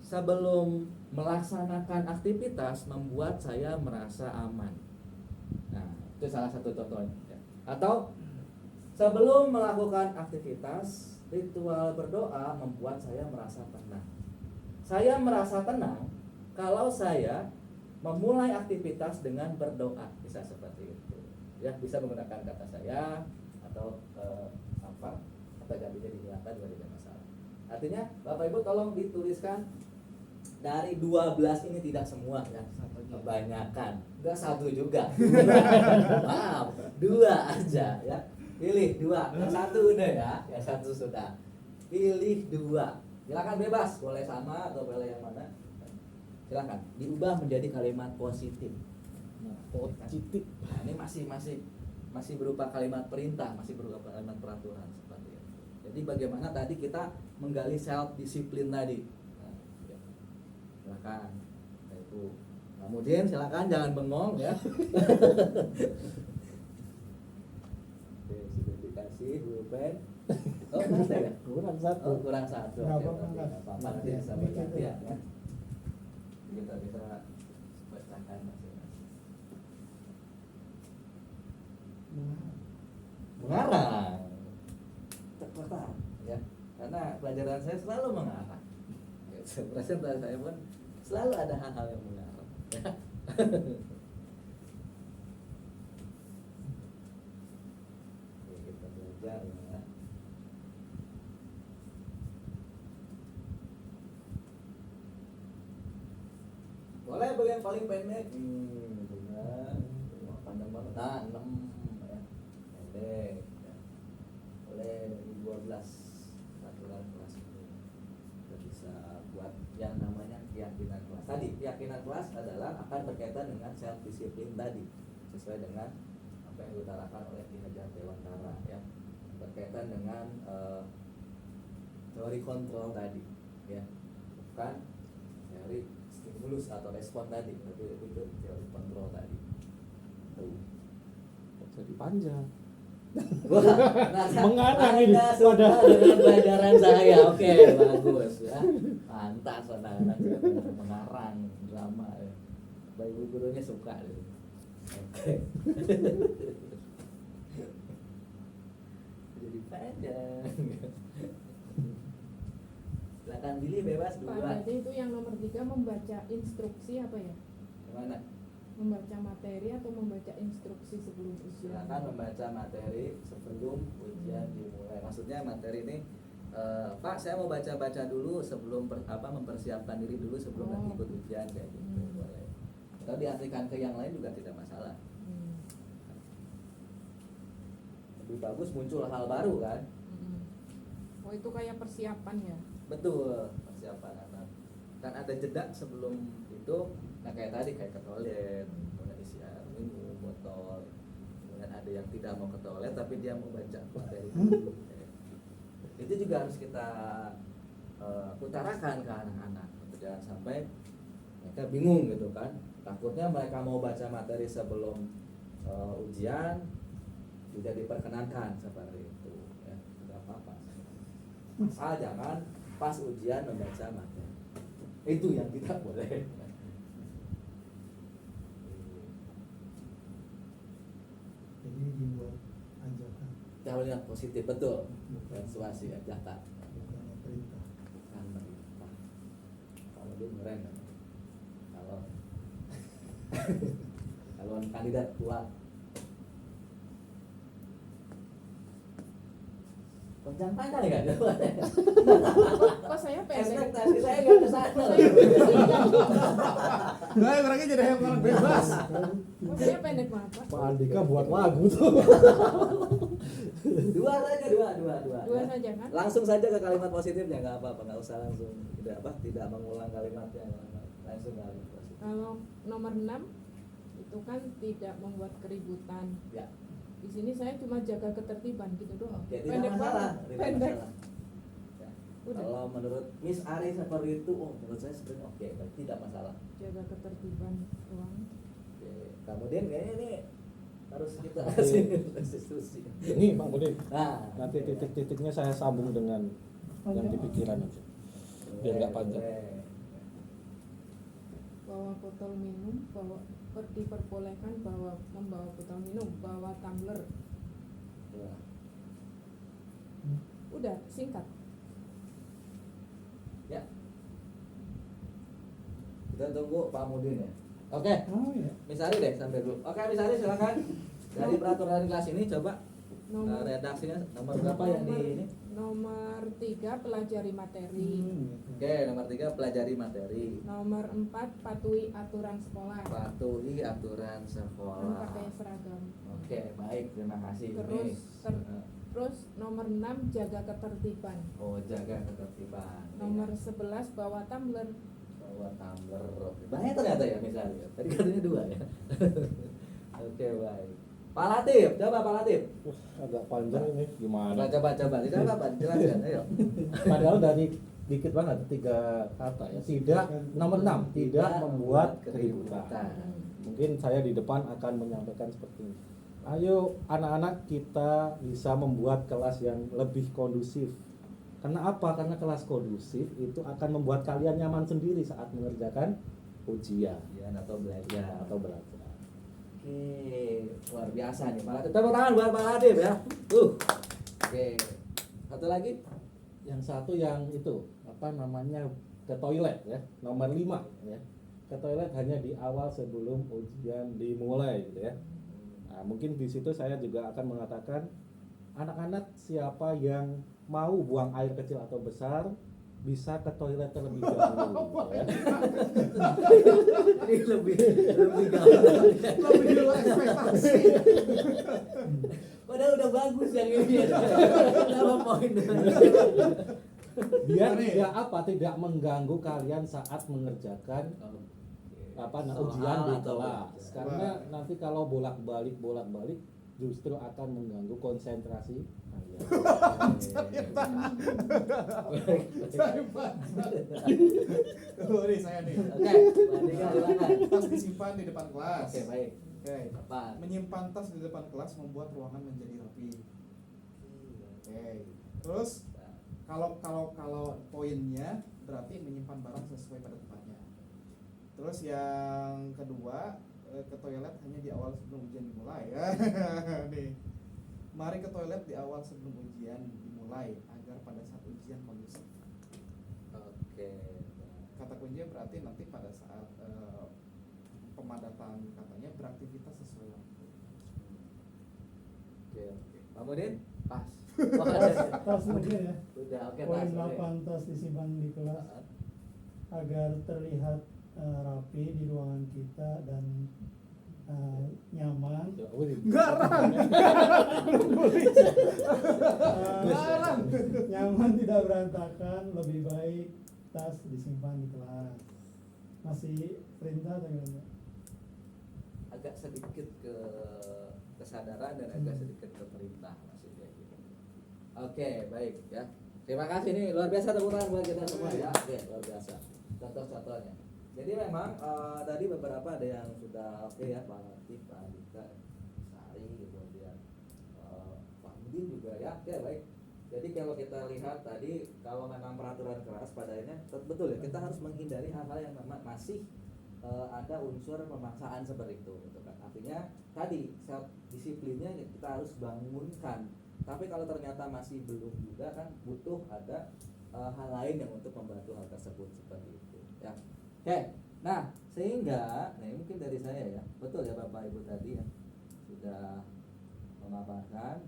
sebelum melaksanakan aktivitas membuat saya merasa aman. Nah, itu salah satu contohnya ya. Atau sebelum melakukan aktivitas, ritual berdoa membuat saya merasa tenang. Saya merasa tenang kalau saya memulai aktivitas dengan berdoa, bisa seperti itu. Ya, bisa menggunakan kata saya atau apa atau gantinya dihilangkan juga tidak masalah. Artinya Bapak Ibu tolong dituliskan dari 12 ini tidak semua ya, kebanyakan. Enggak satu juga. Maaf, 2 aja ya. Pilih 2, yang 1 udah ya, yang 1 sudah. Pilih 2. Silakan bebas, boleh sama atau boleh yang mana. Silakan diubah menjadi kalimat positif. Positif. Nah, ini masih berupa kalimat perintah, masih berupa kalimat peraturan seperti itu. Jadi bagaimana tadi kita menggali self disiplin tadi. Nah, ya. Silakan. Nah, itu. Kemudian silakan jangan bengong ya. Oke, sudah dikasih pulpen. Oh, ada ya? Kurang satu. Oh, kurang 1. Nggak apa-apa, Oke, Kak. nggak apa-apa, nanti bisa bergantian ya. Kita bisa bacakan masing-masing. Mengarang tepat ya, karena pelajaran saya selalu mengarang. Presentasi saya pun selalu ada hal-hal yang mengarang ya. Oke, kita belajar ya. Boleh beli yang paling pendek. Benar. Panjang banget. Nah, 6 ya. Pendek. Ya. Boleh dari 12 peraturan kelas ini. Kita bisa buat yang namanya keyakinan kelas. Tadi keyakinan kelas adalah akan berkaitan dengan self disiplin tadi, sesuai dengan apa yang diutarakan oleh Ki Hajar Dewantara ya. Berkaitan dengan teori kontrol tadi ya. Bukan teori stimulus atau respon tadi, tapi itu teori kontrol tadi. Jadi panjang. Wah, nah, Mengarang ini. Anda suka dengan pelajaran saya. Oke, bagus ya. Pantas anak-anak mengarang drama ya. Bapak Ibu gurunya suka gitu. Oke. Jadi panjang. Silakan pilih bebas Pak, 2. berarti itu yang nomor 3 membaca instruksi apa ya? Gimana? Membaca materi atau membaca instruksi sebelum ujian? Silakan membaca materi sebelum ujian dimulai. Maksudnya materi ini Pak, saya mau baca-baca dulu sebelum mempersiapkan diri dulu sebelum nanti ikut ujian kayak gitu. Boleh. Atau diartikan ke yang lain juga tidak masalah. Lebih bagus muncul hal baru kan? Oh, itu kayak persiapan ya? Betul, persiapan anak. Kan ada jeda sebelum itu. Nah, kayak tadi kayak ke toilet, kemudian isi air minum, botol. Kemudian ada yang tidak mau ke toilet tapi dia mau baca materi dulu. Itu juga harus kita utarakan ke anak-anak. Jangan sampai mereka bingung gitu kan. Takutnya mereka mau baca materi sebelum ujian tidak diperkenankan seperti itu ya. Tidak apa-apa. Asal jangan pas ujian membaca materi. Itu yang tidak boleh. Jadi dibuat ajakan, Kalau yang positif betul. Persuasi ajakan. bukan perintah. Kan perintah. Kalau dia keren kan. Kalau kandidat kuat. Panjang-panjang ya jawabannya. Kok saya pendek? Ekspektasi saya nggak kesana. Nah, mereka jadi yang orang bebas. Kok saya pendek banget, Pak? Pak Andika buat lagu tuh. Dua saja, dua. Dua saja kan? Langsung saja ke kalimat positifnya, nggak apa-apa, nggak usah langsung tidak mengulang kalimatnya, langsung ke kalimat positif. Kalau nomor 6 itu kan tidak membuat keributan. Ya. Di sini saya cuma jaga ketertiban gitu doang. Oke, tidak Pendek masalah, banget. tidak Pendek. masalah. Ya. Udah. Kalau menurut Miss Ari seperti itu, oh menurut saya sebenarnya oke, baik, tidak masalah. Jaga ketertiban ruang. Oke. Kemudian kayaknya ini harus kita kasih restitusi. Ini Pak Mudin, Nah, nanti titik-titiknya saya sambung dengan yang di pikiran aja, biar nggak panjang. Bawa botol minum, diperbolehkan membawa botol minum, bawa tumbler. Ya. Udah, singkat. Ya. Kita tunggu Pak Mudin ya. Oke. Oh ya. Miss Ari deh sampai dulu. Oke, Miss Ari silakan. Dari peraturan kelas ini coba redaksinya nomor berapa yang di ini? Nomor 3 pelajari materi. Oke, nomor 3 pelajari materi. Nomor 4 patuhi aturan sekolah. Patuhi aturan Dan sekolah. pakai seragam. Oke, baik, terima kasih. Terus Ini. terus nomor 6 jaga ketertiban. Oh, jaga ketertiban. Nomor 11 bawa tumbler. Bawa tumbler. Oke. Banyak ternyata ya Miss Ari. Tadi katanya 2 ya. Oke, baik. Pak Latif, coba Pak Latif. Agak panjang ini gimana? Coba. Tidak apa-apa, jelaskan. Ayo. Padahal dari dikit banget 3 kata ya. Tidak, nomor 6, tidak membuat keributan. Mungkin saya di depan akan menyampaikan seperti ini. Ayo anak-anak, kita bisa membuat kelas yang lebih kondusif. Karena apa? Karena kelas kondusif itu akan membuat kalian nyaman sendiri saat mengerjakan ujian Atau belajar. atau belajar. Oke, luar biasa nih Pak Latif. Tepuk tangan buat Pak Latif ya. Oke. Satu lagi. Yang satu yang itu apa namanya, ke toilet ya, nomor 5 ya. Ke toilet hanya di awal sebelum ujian dimulai gitu ya. Nah, mungkin di situ saya juga akan mengatakan anak-anak siapa yang mau buang air kecil atau besar bisa ke toilet terlebih dahulu ya. Ini lebih gampang. Lebih di luar ekspektasi. Padahal udah bagus yang ini ya. Kenapa poin? Biar tidak tidak mengganggu kalian saat mengerjakan ujian di kelas. Karena nanti kalau bolak-balik justru akan mengganggu konsentrasi kalian. Sorry saya nih. Oke, Pak Dika silakan. Tas disimpan di depan kelas. Oke, baik. Oke. Apa? Menyimpan tas di depan kelas membuat ruangan menjadi rapi. Oke. Terus kalau poinnya berarti menyimpan barang sesuai pada tempatnya. Terus yang kedua, ke toilet hanya di awal sebelum ujian dimulai ya. Nih. Mari ke toilet di awal sebelum ujian dimulai agar pada saat ujian kondusif. Oke. Kata kuncinya berarti nanti pada saat pemadatan katanya beraktivitas sesuai waktu. Oke. Pak Mudin, pas. Tas mungkin ya. Udah, oke, Poin tas. 8 tas disimpan di kelas agar terlihat rapi di ruangan kita dan nyaman. Enggak Ran. Nyaman, tidak berantakan, lebih baik tas disimpan di kelas. Masih perintah atau gimana? Agak sedikit ke kesadaran dan agak sedikit ke perintah masih kayak gitu. Oke, baik ya. Terima kasih nih, luar biasa tepuk tangan buat kita semua ya. Oke, luar biasa. Contoh-contohnya. Jadi memang tadi beberapa ada yang sudah oke ya, Pak Latif, Pak Andika, Sari, kemudian Pak Mudin juga ya. Oke, baik. Jadi kalau kita lihat tadi, kalau memang peraturan keras padanya betul ya, kita harus menghindari hal-hal yang memang masih ada unsur pemaksaan seperti itu gitu kan. Artinya tadi self disiplinnya kita harus bangunkan. Tapi kalau ternyata masih belum juga kan butuh ada hal lain yang untuk membantu hal tersebut seperti itu ya. Oke. Nah, sehingga ini mungkin dari saya ya. Betul ya Bapak Ibu tadi ya. Sudah memaparkan.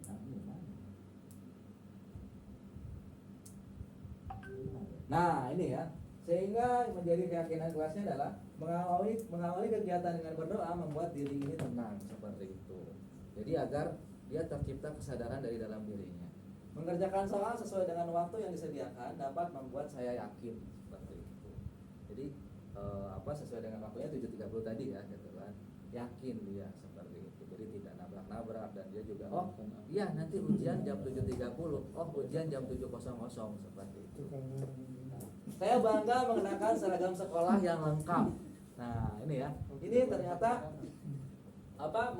Nah, ini ya. Sehingga menjadi keyakinan kelasnya adalah mengawali kegiatan dengan berdoa membuat diri ini tenang seperti itu. Jadi agar dia tercipta kesadaran dari dalam dirinya. Mengerjakan soal sesuai dengan waktu yang disediakan dapat membuat saya yakin seperti itu. Jadi sesuai dengan waktunya 7.30 tadi ya gitu kan. yakin dia seperti itu. Jadi tidak nabrak-nabrak, dan dia juga iya nanti ujian jam 7.30, ujian jam 7.00 seperti itu. Saya bangga mengenakan seragam sekolah yang lengkap. Nah, ini ya. Ini ternyata dapat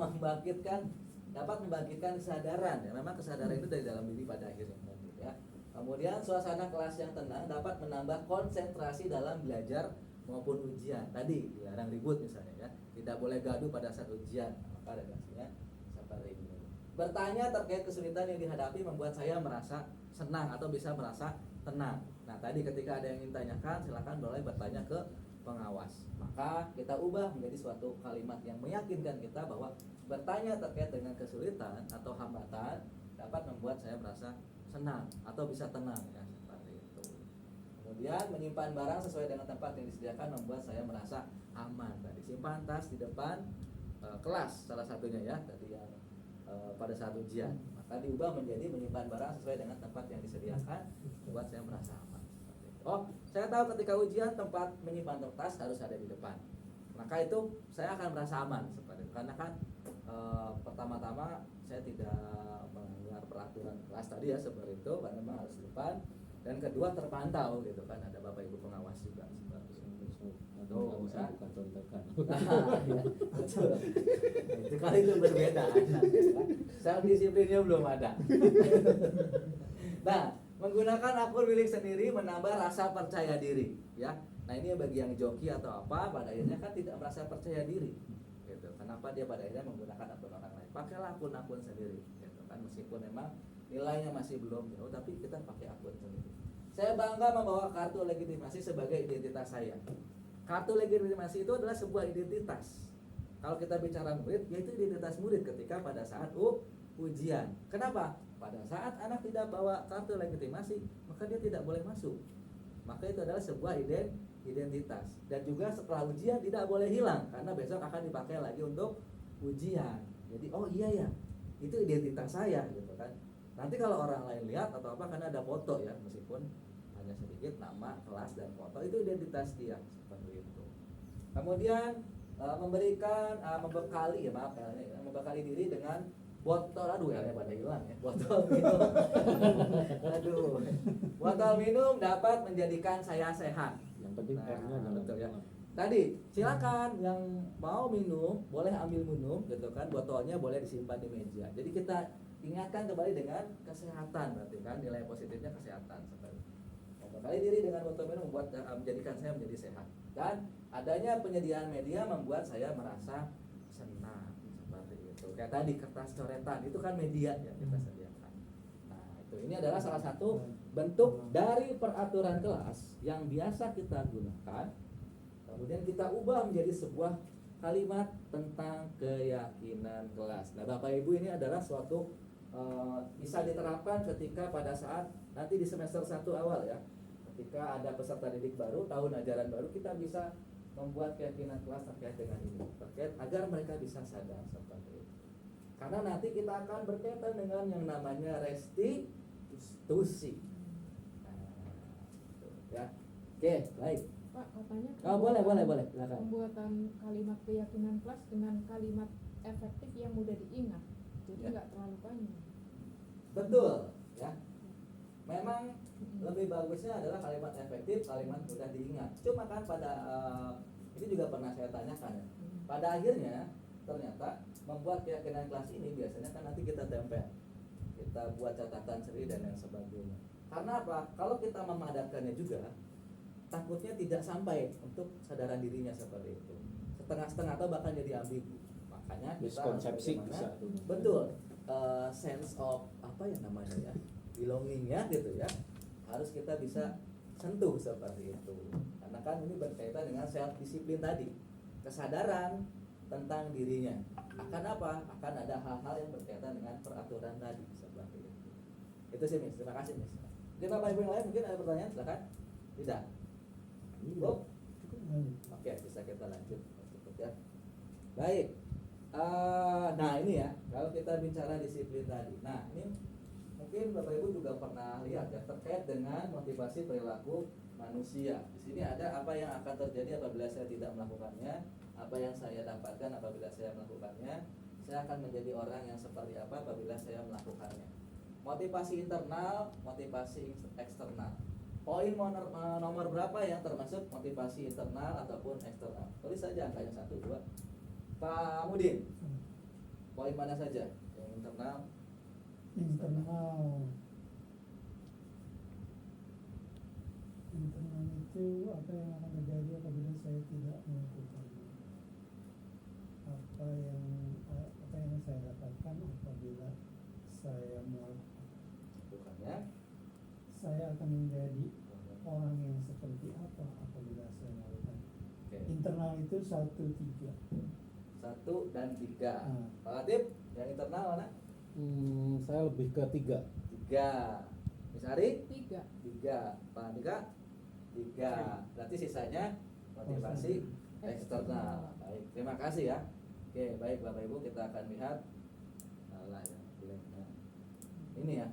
membangkitkan kesadaran. Ya, memang kesadaran itu dari dalam diri pada akhirnya, ya. Kemudian suasana kelas yang tenang dapat menambah konsentrasi dalam belajar maupun ujian. Tadi dilarang ribut misalnya, ya. Tidak boleh gaduh pada saat ujian. Maka redaksinya seperti ini. Bertanya terkait kesulitan yang dihadapi membuat saya merasa senang atau bisa merasa tenang. Nah, tadi ketika ada yang ingin tanyakan, silakan boleh bertanya ke pengawas. Maka kita ubah menjadi suatu kalimat yang meyakinkan kita bahwa bertanya terkait dengan kesulitan atau hambatan dapat membuat saya merasa senang atau bisa tenang, ya, seperti itu. Kemudian menyimpan barang sesuai dengan tempat yang disediakan membuat saya merasa aman. Tadi simpan tas di depan kelas salah satunya, ya, tadi yang pada saat ujian. Maka diubah menjadi menyimpan barang sesuai dengan tempat yang disediakan membuat saya merasa aman. Saya tahu ketika ujian tempat menyimpan tas harus ada di depan. Maka itu saya akan merasa aman seperti itu. Karena kan pertama-tama saya tidak melanggar peraturan kelas tadi, ya, seperti itu, karena memang harus di depan. Dan kedua terpantau gitu kan, ada Bapak Ibu pengawas juga seperti itu. Tuh, ya. Ya, betul. Itu kali itu berbeda. Self disiplinnya belum ada. Nah, menggunakan akun milik sendiri menambah rasa percaya diri, ya. Nah, ini bagi yang joki atau apa, pada akhirnya kan tidak merasa percaya diri, gitu. Kenapa dia pada akhirnya menggunakan akun orang lain? Pakailah akun sendiri, gitu kan. Meskipun memang nilainya masih belum jauh, tapi kita pakai akun sendiri. Saya bangga membawa kartu legitimasi sebagai identitas saya. Kartu legitimasi itu adalah sebuah identitas. Kalau kita bicara murid, yaitu identitas murid ketika pada saat ujian. Kenapa? Pada saat anak tidak bawa kartu legitimasi, maka dia tidak boleh masuk. Maka itu adalah sebuah identitas. Dan juga setelah ujian tidak boleh hilang, karena besok akan dipakai lagi untuk ujian. Jadi iya ya, itu identitas saya, gitu kan. Nanti kalau orang lain lihat atau apa, karena ada foto, ya, meskipun hanya sedikit nama, kelas, dan foto, itu identitas dia, seperti itu. Kemudian membekali diri dengan botol, pada hilang, ya, botol minum. Botol minum dapat menjadikan saya sehat. Yang penting R-nya jangan betul, ya. Tadi silakan yang mau minum boleh ambil minum, gitu kan. Botolnya boleh disimpan di meja. Jadi kita ingatkan kembali dengan kesehatan, berarti kan nilai positifnya kesehatan. Membekali diri dengan botol minum menjadikan saya menjadi sehat. Dan adanya penyediaan media membuat saya merasa senang, seperti itu. Kayak tadi kertas coretan itu kan media yang kita sediakan. Nah, ini adalah salah satu bentuk dari peraturan kelas yang biasa kita gunakan. Kemudian kita ubah menjadi sebuah kalimat tentang keyakinan kelas. Nah, Bapak Ibu, ini adalah suatu bisa diterapkan ketika pada saat nanti di semester 1 awal, ya. Ketika ada peserta didik baru, tahun ajaran baru, kita bisa membuat keyakinan kelas terkait dengan ini, agar mereka bisa sadar seperti itu. Karena nanti kita akan berkaitan dengan yang namanya restitusi. Ya, oke, baik. Pak, katanya boleh, silakan. Pembuatan kalimat keyakinan kelas dengan kalimat efektif yang mudah diingat, jadi nggak terlalu panjang. Betul, ya. Memang lebih bagusnya adalah kalimat efektif, kalimat mudah diingat. Cuma kan ini juga pernah saya tanyakan, ya. Pada akhirnya ternyata membuat keyakinan kelas ini biasanya kan nanti kita tempel, kita buat catatan sendiri dan lain sebagainya. Karena apa? Kalau kita memadatkannya juga, takutnya tidak sampai untuk kesadaran dirinya seperti itu, setengah-setengah atau bahkan jadi ambigu. Makanya kita miskonsepsi bisa. Betul, sense of apa ya namanya, ya, belongingnya, gitu, ya, harus kita bisa sentuh seperti itu. Karena kan ini berkaitan dengan self disiplin tadi, kesadaran tentang dirinya. Akan apa? Akan ada hal-hal yang berkaitan dengan peraturan tadi, seperti itu. Itu sih, Miss. Terima kasih, Miss. Mungkin Bapak Ibu yang lain mungkin ada pertanyaan, silakan. Tidak. Cukup? Oke, bisa kita lanjut. Cukup, ya. Baik. Nah, ini, ya, kalau kita bicara disiplin tadi. Nah, ini mungkin Bapak Ibu juga pernah lihat, ya, terkait dengan motivasi perilaku manusia. Di sini ada apa yang akan terjadi apabila saya tidak melakukannya, apa yang saya dapatkan apabila saya melakukannya, saya akan menjadi orang yang seperti apa apabila saya melakukannya. Motivasi internal, motivasi eksternal. Poin nomor berapa yang termasuk motivasi internal ataupun eksternal? Tulis saja angkanya 1, 2. Pak Mudin, poin mana saja? Yang internal? Internal itu apa yang akan terjadi apabila saya tidak melakukannya, apa yang saya dapatkan apabila saya melakukannya, saya akan menjadi orang yang seperti apa apabila saya melakukannya. Oke. Internal itu 1, 3. 1 dan 3. Pak Latif, yang internal mana? Saya lebih ke 3. 3. Miss Ari? 3. 3. Pak Andika? 3. Berarti sisanya motivasi eksternal. Baik, terima kasih ya. Oke, baik Bapak Ibu, kita akan lihat. Salah ya, blank. Nah, ini ya.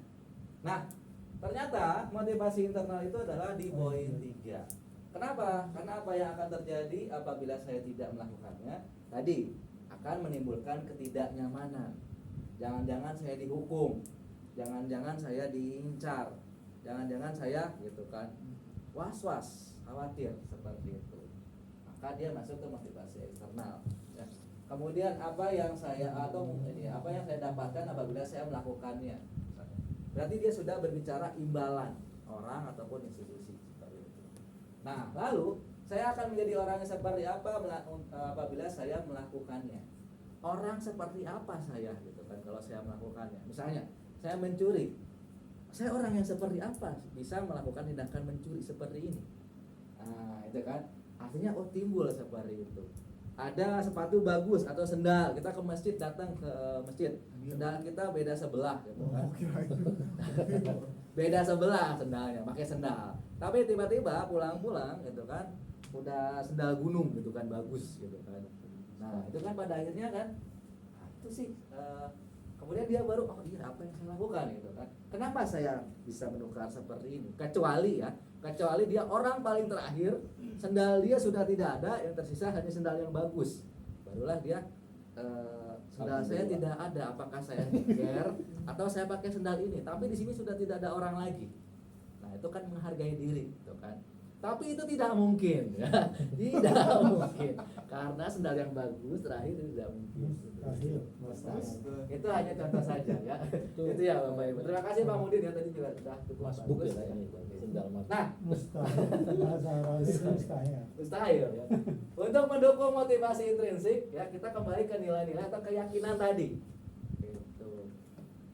Nah, ternyata motivasi internal itu adalah di poin 3. Kenapa? Karena apa yang akan terjadi apabila saya tidak melakukannya? Tadi akan menimbulkan ketidaknyamanan. Jangan-jangan saya dihukum, jangan-jangan saya diincar, jangan-jangan saya gitu kan was-was, khawatir seperti itu. Maka dia masuk ke motivasi eksternal. Ya. Kemudian apa yang saya dapatkan apabila saya melakukannya? Berarti dia sudah berbicara imbalan orang ataupun institusi seperti itu. Nah, lalu saya akan menjadi orang yang seperti apa apabila saya melakukannya. Orang seperti apa saya gitu kan kalau saya melakukannya. Misalnya saya mencuri, saya orang yang seperti apa bisa melakukan tindakan mencuri seperti ini. Nah itu kan artinya timbul seperti itu. Ada sepatu bagus atau sendal, kita ke masjid, datang ke masjid, sendal kita beda sebelah gitu kan. Beda sebelah sendalnya, pakai sendal. Tapi tiba-tiba pulang-pulang gitu kan udah sendal gunung gitu kan, bagus gitu kan. Nah itu kan pada akhirnya kan itu sih kemudian dia baru iya apa yang saya lakukan gitu kan. Kenapa saya bisa menukar seperti ini? Kecuali dia orang paling terakhir, sendal dia sudah tidak ada, yang tersisa hanya sendal yang bagus. Barulah dia sendal saya tidak ada, apakah saya nyeker atau saya pakai sendal ini? Tapi di sini sudah tidak ada orang lagi. Nah itu kan menghargai diri gitu kan. Tapi itu tidak mungkin ya. Tidak mungkin karena sendal yang bagus terakhir itu tidak mungkin. Mustahil. Itu hanya contoh saja ya. Itu ya Bapak Ibu. Terima kasih Pak Mudin ya tadi juga sudah cukup Masbuk bagus ya ini sendal mas. Nah, Mustahil. mustahil ya. Untuk mendukung motivasi intrinsik ya kita kembali ke nilai-nilai atau keyakinan tadi. Gitu.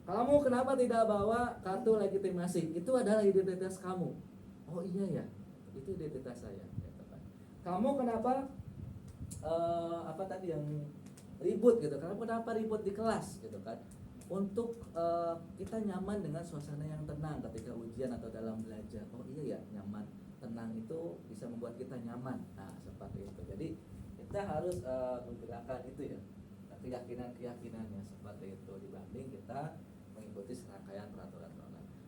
Kamu kenapa tidak bawa kartu legitimasi? Itu adalah identitas kamu. Oh iya ya. Itu identitas saya gitu kan. Kamu kenapa apa tadi yang ribut gitu, kenapa ribut di kelas gitu kan, untuk kita nyaman dengan suasana yang tenang ketika ujian atau dalam belajar. Oh iya ya, nyaman, tenang itu bisa membuat kita nyaman. Nah seperti itu. Jadi kita harus menggerakkan itu ya, keyakinannya seperti itu dibanding kita mengikuti serangkaian peraturan.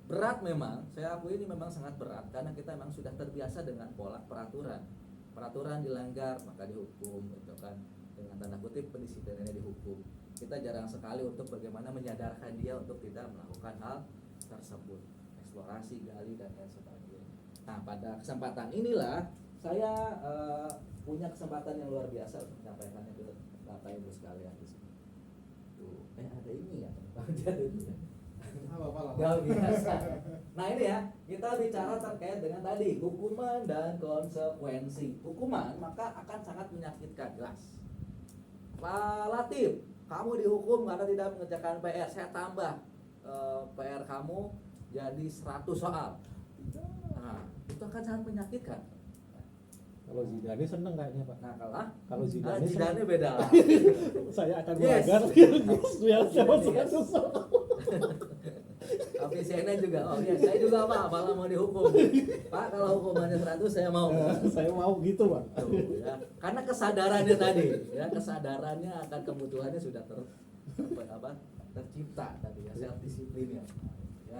Berat memang, saya akui ini memang sangat berat karena kita memang sudah terbiasa dengan pola peraturan dilanggar maka dihukum gitu kan, dengan tanda kutip pendisiplinannya dihukum. Kita jarang sekali untuk bagaimana menyadarkan dia untuk tidak melakukan hal tersebut, eksplorasi, gali dan lain sebagainya. Nah pada kesempatan inilah saya punya kesempatan yang luar biasa untuk menyampaikannya ke Bapak Ibu sekalian di sini. Tuh, ada ini ya, Gak biasa. Nah ini ya, kita bicara terkait dengan tadi hukuman dan konsekuensi. Hukuman maka akan sangat menyakitkan, jelas. Pak Latif, kamu dihukum karena tidak mengerjakan PR. Saya tambah PR kamu jadi 100 soal. Nah, itu akan sangat menyakitkan. Kalau Zidane seneng kayaknya Pak. Nah kalau Zidane beda lah. saya akan Yes. melanggar biar sama Yes. Tapi CNN juga, saya juga Pak, malah mau dihukum. Pak kalau hukumannya 100 saya mau. Saya mau gitu Pak. Tuh, ya. Karena kesadarannya tadi, ya kesadarannya akan kebutuhannya sudah tercipta tadi ya, self disiplinnya. Ya.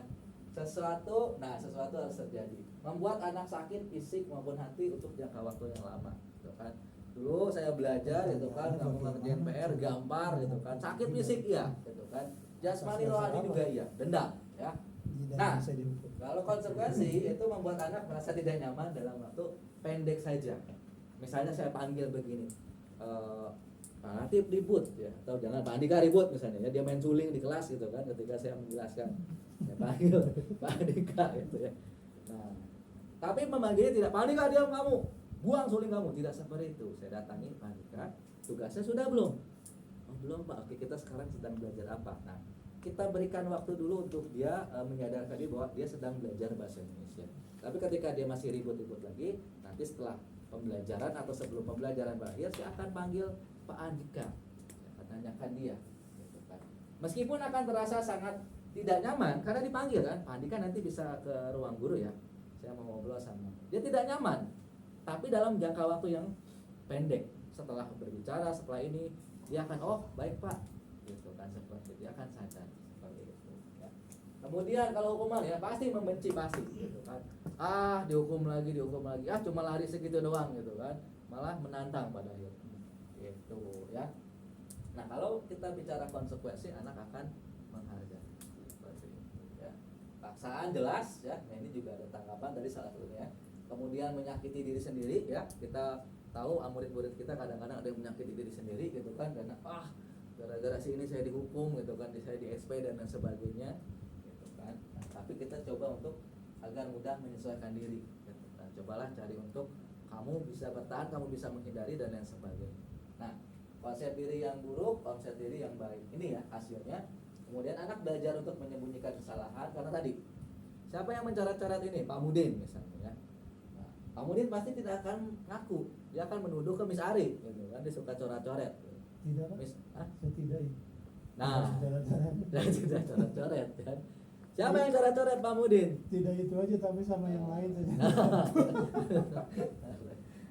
sesuatu harus terjadi. Membuat anak sakit fisik maupun hati untuk jangka waktu yang lama, gitu kan. Dulu saya belajar gitu kan, kamu ngerjain PR gampar gitu kan, sakit fisik iya, gitu kan. Jasmani rohani juga iya, dendam ya. Nah, Bisa dihukum. kalau konsekuensi itu membuat anak merasa tidak nyaman dalam waktu pendek saja. Misalnya saya panggil begini, Pak Latif ribut ya, atau jangan Pak Andika ribut misalnya ya, dia main suling di kelas gitu kan, ketika saya menjelaskan, saya panggil Pak Andika gitu ya. Nah, tapi memanggilnya tidak, Pak Andika diam kamu, buang suling kamu, tidak seperti itu. Saya datangi Pak Andika, tugasnya sudah belum? Oh belum Pak, oke kita sekarang sedang belajar apa? Nah, kita berikan waktu dulu untuk dia menyadarkan diri bahwa dia sedang belajar bahasa Indonesia. Tapi ketika dia masih ribut-ribut lagi, nanti setelah pembelajaran atau sebelum pembelajaran berakhir, saya akan panggil Pak Andika, saya akan tanyakan dia, gitu kan. Meskipun akan terasa sangat tidak nyaman karena dipanggil kan, Pak Andika nanti bisa ke ruang guru ya, saya mau ngobrol sama. Dia tidak nyaman, tapi dalam jangka waktu yang pendek, setelah berbicara, setelah ini dia akan oh baik Pak, gitu kan, seperti dia akan sadar seperti itu. Ya. Kemudian kalau hukuman ya pasti membenci pasti, gitu kan. Dihukum lagi, cuma lari segitu doang gitu kan, malah menantang pada akhirnya. Gitu ya. Nah kalau kita bicara konsekuensi, anak akan menghargai seperti itu ya. Paksaan jelas ya. Nah ini juga ada tanggapan dari salah satunya. Kemudian menyakiti diri sendiri ya. Kita tahu murid-murid kita kadang-kadang ada yang menyakiti diri sendiri gitu kan, karena gara-gara si ini saya dihukum gitu kan, saya di SP dan lain sebagainya gitu kan. Nah, tapi kita coba untuk agar mudah menyesuaikan diri gitu kan. Cobalah cari untuk kamu bisa bertahan, kamu bisa menghindari dan lain sebagainya. Nah, konsep diri yang buruk, konsep diri yang baik. Ini ya hasilnya. Kemudian anak belajar untuk menyembunyikan kesalahan karena tadi siapa yang mencoret-coret ini? Pak Mudin misalnya ya. Nah, Pak Mudin pasti tidak akan ngaku. Dia akan menuduh ke Miss Ari gitu kan, dia suka coret-coret. Tidak Pak, saya tidak. Nah, Tidak. tidak coret-coret kan. Siapa yang coret-coret Pak Mudin? Tidak itu aja, tapi sama yang lain saja.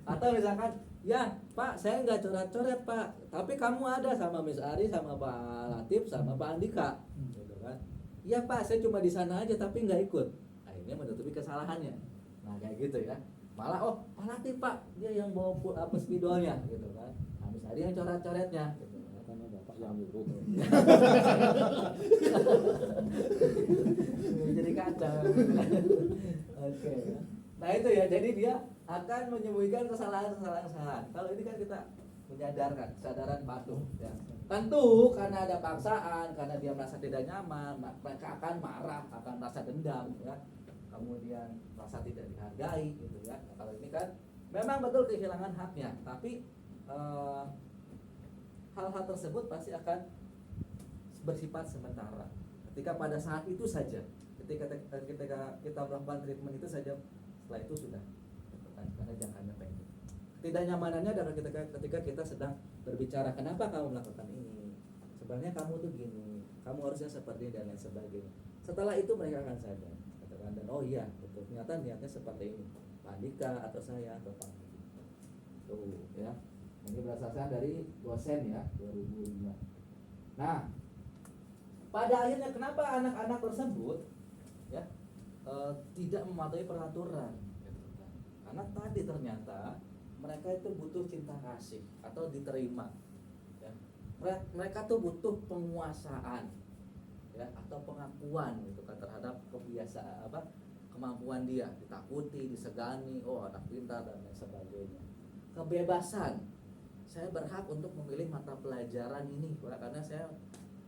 Atau misalkan, ya Pak saya nggak coret-coret Pak, tapi kamu ada sama Miss Ari, sama Pak Latif, sama Pak Andika, gitu kan? Iya Pak saya cuma di sana aja tapi nggak ikut. Akhirnya menutupi kesalahannya. Nah kayak gitu ya. Malah Pak Latif Pak dia yang bawa spidolnya, gitu kan? Nah Miss Ari yang coret-coretnya, gitu kan? Karena bapak yang nyuruh. Jadi kacau. Oke. Nah itu ya, jadi dia akan menyembunyikan kesalahan. Kalau ini kan kita menyadarkan, kesadaran patuh ya. Tentu karena ada paksaan, karena dia merasa tidak nyaman, mereka akan marah, akan merasa dendam ya. Kemudian merasa tidak dihargai gitu ya. Nah, kalau ini kan memang betul kehilangan haknya, tapi hal-hal tersebut pasti akan bersifat sementara. Ketika pada saat itu saja, ketika kita melakukan treatment itu saja, setelah itu sudah, karena jangkanya pendek. Ketidaknyamanannya adalah ketika kita sedang berbicara, kenapa kamu melakukan ini? Sebenarnya kamu tuh gini, kamu harusnya seperti ini dan lain sebagainya. Setelah itu mereka akan sadar, katakan, dan oh iya, betul, ternyata niatnya seperti ini. Pak Andika atau saya atau Pak Andika. Tuh ya. Ini berdasarkan dari dosen ya 2005. Nah, pada akhirnya kenapa anak-anak tersebut ya tidak mematuhi peraturan? Gitu kan. Karena tadi ternyata mereka itu butuh cinta kasih atau diterima. Ya. Mereka tuh butuh penguasaan ya atau pengakuan gitu kan terhadap kebiasaan kemampuan dia, ditakuti, disegani, oh anak pintar dan lain sebagainya. Kebebasan, saya berhak untuk memilih mata pelajaran ini karena saya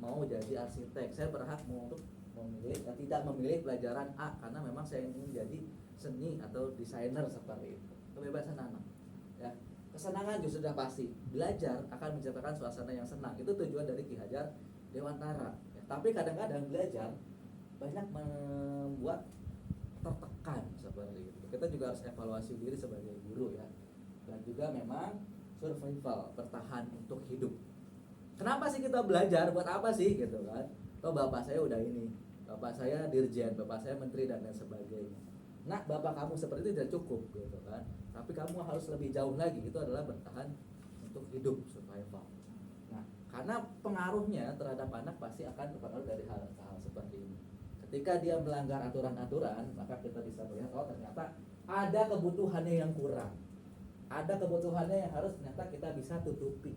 mau jadi arsitek, saya berhak untuk memilih tidak memilih pelajaran A karena memang saya ingin jadi seni atau desainer seperti itu. Kebebasan anak ya. Kesenangan juga sudah pasti, belajar akan menciptakan suasana yang senang, itu tujuan dari Ki Hajar Dewantara ya. Tapi kadang-kadang belajar banyak membuat tertekan seperti itu. Kita juga harus evaluasi diri sebagai guru ya, dan juga memang survival, bertahan untuk hidup. Kenapa sih kita belajar? Buat apa sih gitu kan? Toh bapak saya udah ini, bapak saya dirjen, bapak saya menteri dan lain sebagainya. Nah, bapak kamu seperti itu tidak cukup gitu kan? Tapi kamu harus lebih jauh lagi, itu adalah bertahan untuk hidup, survival. Nah, karena pengaruhnya terhadap anak pasti akan berpengaruh dari hal-hal seperti ini. Ketika dia melanggar aturan-aturan, maka kita bisa melihat oh ternyata ada kebutuhannya yang kurang. Ada kebutuhannya yang harus ternyata kita bisa tutupi.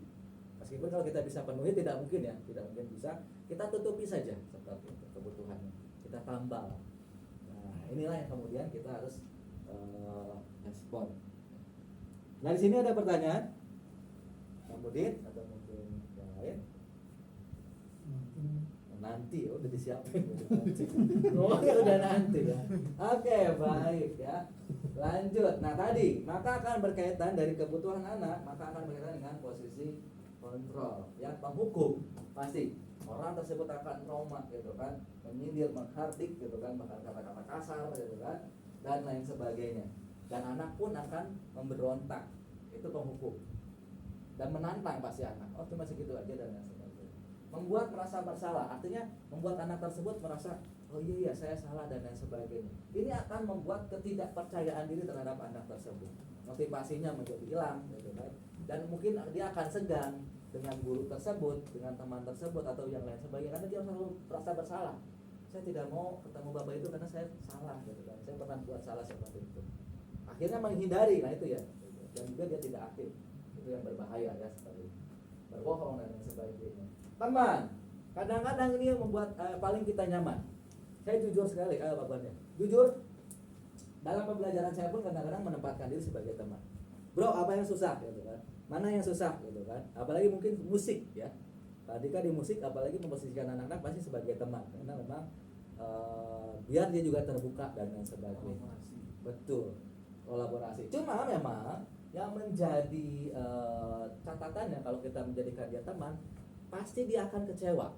Meskipun kalau kita bisa penuhi tidak mungkin ya, tidak mungkin bisa. Kita tutupi saja seperti itu kebutuhannya. Kita tambal. Nah, inilah yang kemudian kita harus respon. Nah, di sini ada pertanyaan. Kemudian atau mungkin yang lain? Mungkin Nanti udah disiapin nanti. Oh ya udah nanti ya. Oke, baik ya. Lanjut. Nah, tadi maka akan berkaitan dari kebutuhan anak, maka akan berkaitan dengan posisi kontrol ya, penghukum. Pasti orang tersebut akan trauma gitu kan, menyindir, menghardik gitu kan, bahkan kata-kata kasar gitu kan, dan lain sebagainya. Dan anak pun akan memberontak. Itu penghukum. Dan menantang pasti anak. Oh, cuma segitu aja dan lain sebagainya. Membuat merasa bersalah, artinya membuat anak tersebut merasa oh iya saya salah dan lain sebagainya. Ini akan membuat ketidakpercayaan diri terhadap anak tersebut. Motivasinya menjadi hilang gitu kan. Dan mungkin dia akan segan dengan guru tersebut, dengan teman tersebut atau yang lain sebagainya karena dia selalu merasa bersalah. Saya tidak mau ketemu bapak itu karena saya salah gitu kan. Saya pernah buat salah seperti itu. Akhirnya menghindari, nah itu ya. Dan juga dia tidak aktif. Itu yang berbahaya ya, seperti berbohong dan lain sebagainya. Teman, kadang-kadang ini yang membuat paling kita nyaman. Saya jujur sekali bapaknya. Jujur, dalam pembelajaran saya pun kadang-kadang menempatkan diri sebagai teman. Bro, apa yang susah gitu kan? Mana yang susah gitu kan? Apalagi mungkin musik ya. Tadi kan di musik apalagi memposisikan anak-anak pasti sebagai teman karena memang biar dia juga terbuka dan lain sebagainya. Betul. Kolaborasi. Cuma memang yang menjadi catatannya kalau kita menjadikan dia teman, pasti dia akan kecewa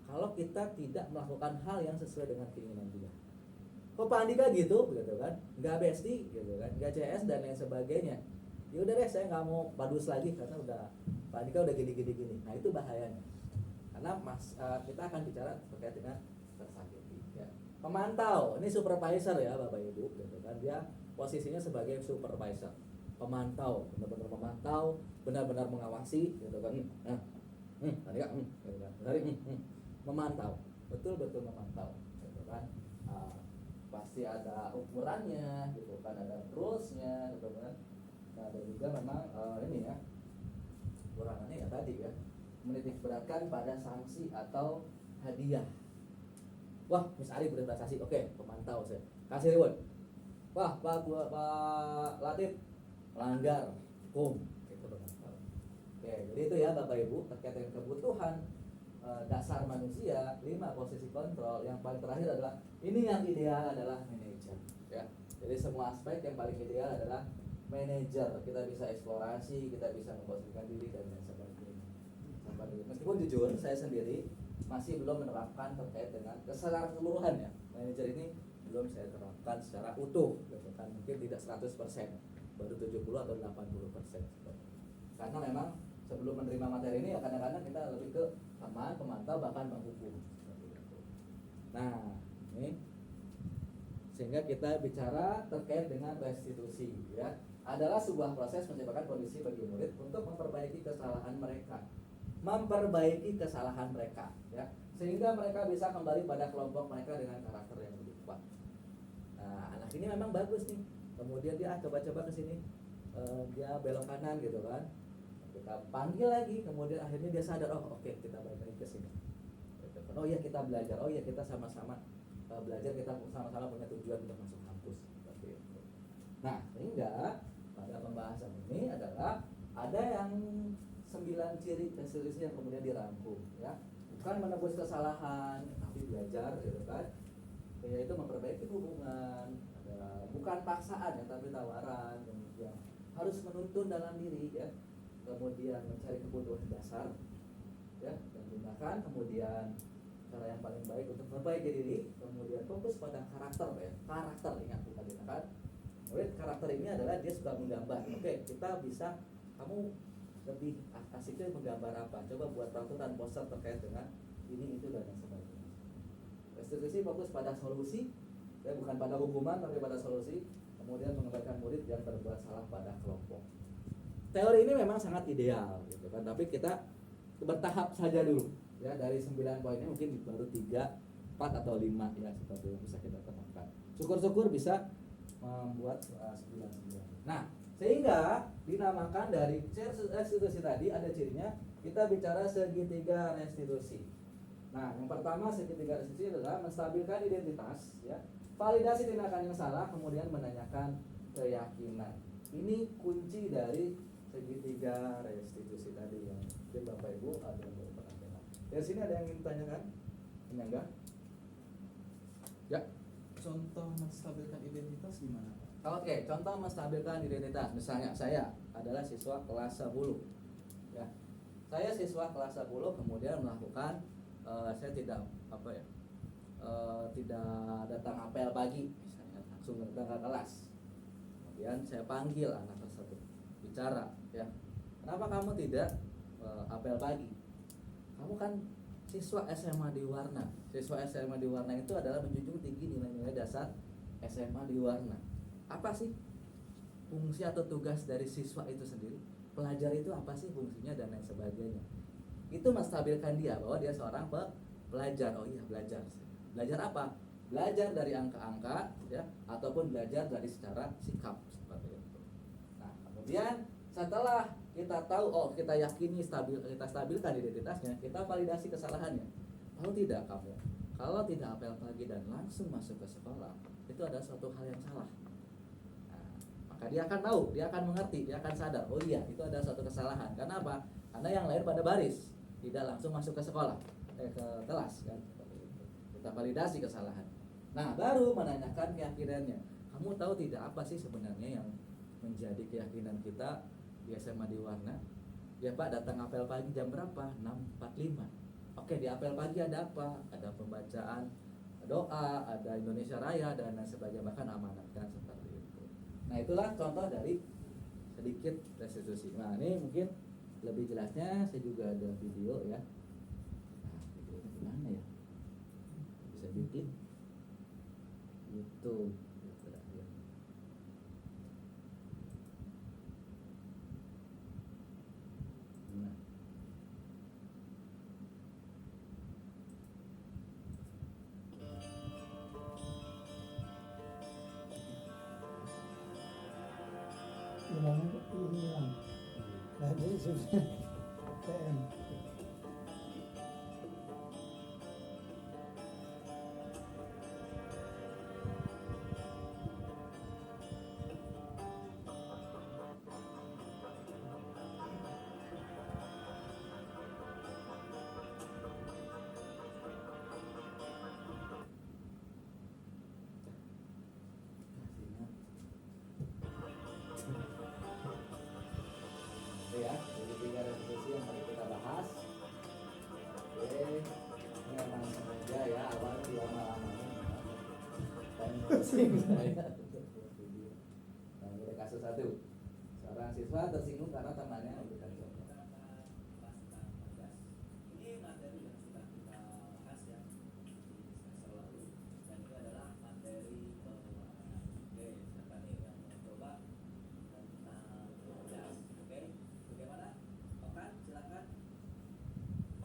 kalau kita tidak melakukan hal yang sesuai dengan keinginan dia. Kok Pak Andika gitu kan? Nggak bestie gitu kan? Nggak CS dan lain sebagainya. Ya udah deh, saya nggak mau padus lagi karena udah Pak Andika udah gini. Nah itu bahayanya. Karena kita akan bicara terkait dengan tersakiti. Ya. Pemantau, ini supervisor ya Bapak Ibu, gitu kan? Dia posisinya sebagai supervisor, pemantau, benar-benar memantau, benar-benar mengawasi, gitu kan? Tadi kan, gitu kan? Memantau, betul-betul memantau, gitu kan? Pasti ada ukurannya, gitu kan? Ada rulesnya, gitu kan? Nah, dan juga memang ini ya, ukurannya ya tadi ya, menitik beratkan pada sanksi atau hadiah. Wah, Miss Ari berprestasi, oke, pemantau saya kasih reward. Wah, Pak Latif melanggar hukum, itu pemantau. Oke, jadi itu ya Bapak Ibu terkait dengan kebutuhan dasar manusia. 5 posisi kontrol. Yang paling terakhir adalah ini yang ideal adalah manajer ya. Jadi semua aspek yang paling ideal adalah manajer. Kita bisa eksplorasi, kita bisa memposisikan diri dan lain sebagainya. Meskipun jujur saya sendiri masih belum menerapkan terkait dengan secara keseluruhan ya. Manajer ini belum saya terapkan secara utuh gitu kan. Mungkin tidak 100%, baru 70 atau 80%. Karena memang sebelum menerima materi ini ya kadang-kadang kita lebih ke teman, pemantau, bahkan menghukum. Nah, ini sehingga kita bicara terkait dengan restitusi ya. Adalah sebuah proses menciptakan kondisi bagi murid untuk memperbaiki kesalahan mereka. Ya, sehingga mereka bisa kembali pada kelompok mereka dengan karakter yang lebih kuat. Nah, anak ini memang bagus nih. Kemudian dia coba-coba ke sini, dia belok kanan gitu kan. Kita panggil lagi, kemudian akhirnya dia sadar, oh oke, kita balik lagi ke sini. Oh iya kita belajar, oh iya kita sama-sama belajar, kita sama-sama punya tujuan untuk masuk kampus. Seperti itu. Nah, sehingga pada pembahasan ini adalah ada yang 9 ciri restitusi yang kemudian dirangkum ya. Bukan menebus kesalahan, tapi belajar gitu kan. Yaitu memperbaiki hubungan, bukan paksaan ya, tapi tawaran, kemudian harus menuntun dalam diri ya. Kemudian mencari kebutuhan dasar ya, dan gunakan kemudian cara yang paling baik untuk memperbaiki diri, kemudian fokus pada karakter ya. Karakter, ingat bukan tindakan. Kemudian karakter ini adalah dia suka menggambar. Oke, kita bisa, kamu lebih asiknya menggambar apa? Coba buat peraturan poster terkait dengan ini, itu dan lain sebagainya. Restitusi fokus pada solusi, ya, bukan pada hukuman tapi pada solusi. Kemudian mengembalikan murid yang berbuat salah pada kelompok. Teori ini memang sangat ideal, gitu kan. Tapi kita bertahap saja dulu, ya. Dari 9 poinnya mungkin baru 3 4 atau 5 ya seperti yang bisa kita temukan. Syukur-syukur bisa membuat 9. Nah, sehingga dinamakan dari restitusi tadi ada cirinya, kita bicara segitiga restitusi. Nah, yang pertama segitiga restitusi adalah menstabilkan identitas, ya, validasi tindakan yang salah, kemudian menanyakan keyakinan. Ini kunci dari segitiga restitusi tadi yang mungkin Bapak Ibu ada yang belum pernah dengar. Dari sini ada yang ingin ditanyakan? Enggak? Ya. Contoh menstabilkan identitas gimana Pak? Oke, contoh menstabilkan identitas. Misalnya saya adalah siswa kelas 10. Ya. Saya siswa kelas 10 kemudian melakukan saya tidak tidak datang apel pagi misalnya, langsung datang ke kelas. Kemudian saya panggil anak tersebut bicara, ya. Kenapa kamu tidak apel pagi? Kamu kan siswa SMA di Warna. Siswa SMA di Warna itu adalah menjunjung tinggi nilai-nilai dasar SMA di Warna. Apa sih fungsi atau tugas dari siswa itu sendiri? Pelajar itu apa sih fungsinya dan lain sebagainya. Itu menstabilkan dia bahwa dia seorang pelajar. Oh iya, belajar. Belajar apa? Belajar dari angka-angka, ya, ataupun belajar dari secara sikap seperti itu. Nah, kemudian setelah kita tahu, oh kita yakini kita stabilkan identitasnya, kita validasi kesalahannya. Tahu tidak kamu, kalau tidak apel pagi dan langsung masuk ke sekolah, itu adalah suatu hal yang salah. Nah, maka dia akan tahu, dia akan mengerti, dia akan sadar, oh iya itu adalah suatu kesalahan. Karena apa? Karena yang lain pada baris, tidak langsung masuk ke sekolah, ke kelas kan. Kita validasi kesalahan. Nah, baru menanyakan keyakinannya. Kamu tahu tidak apa sih sebenarnya yang menjadi keyakinan kita di SMA di Warna? Ya Pak, datang apel pagi jam berapa? 6.45. Oke, di apel pagi ada apa? Ada pembacaan doa, ada Indonesia Raya dan lain sebagainya, bahkan amanatkan seperti itu. Nah, itulah contoh dari sedikit restitusi. Nah, ini mungkin lebih jelasnya saya juga ada video ya. Nah, videonya gimana ya? Bisa bikin YouTube. Nah. hilang. Jadi sudah PM. Itu ya, jadi 3 restitusi yang tadi kita bahas. Oke, ini memang sengaja ya, awalnya dilama-lamain dan pusing saya untuk buat video. Nah, ini kasus 1. Seorang siswa tersinggung karena temannya memberikan contoh. Ini materi yang sudah kita bahas ya di semester lalu, dan ini adalah materi pengeluaran. Oke, silakan nih yang mau coba tentang tugas. Oke, bagaimana? Okan, silakan.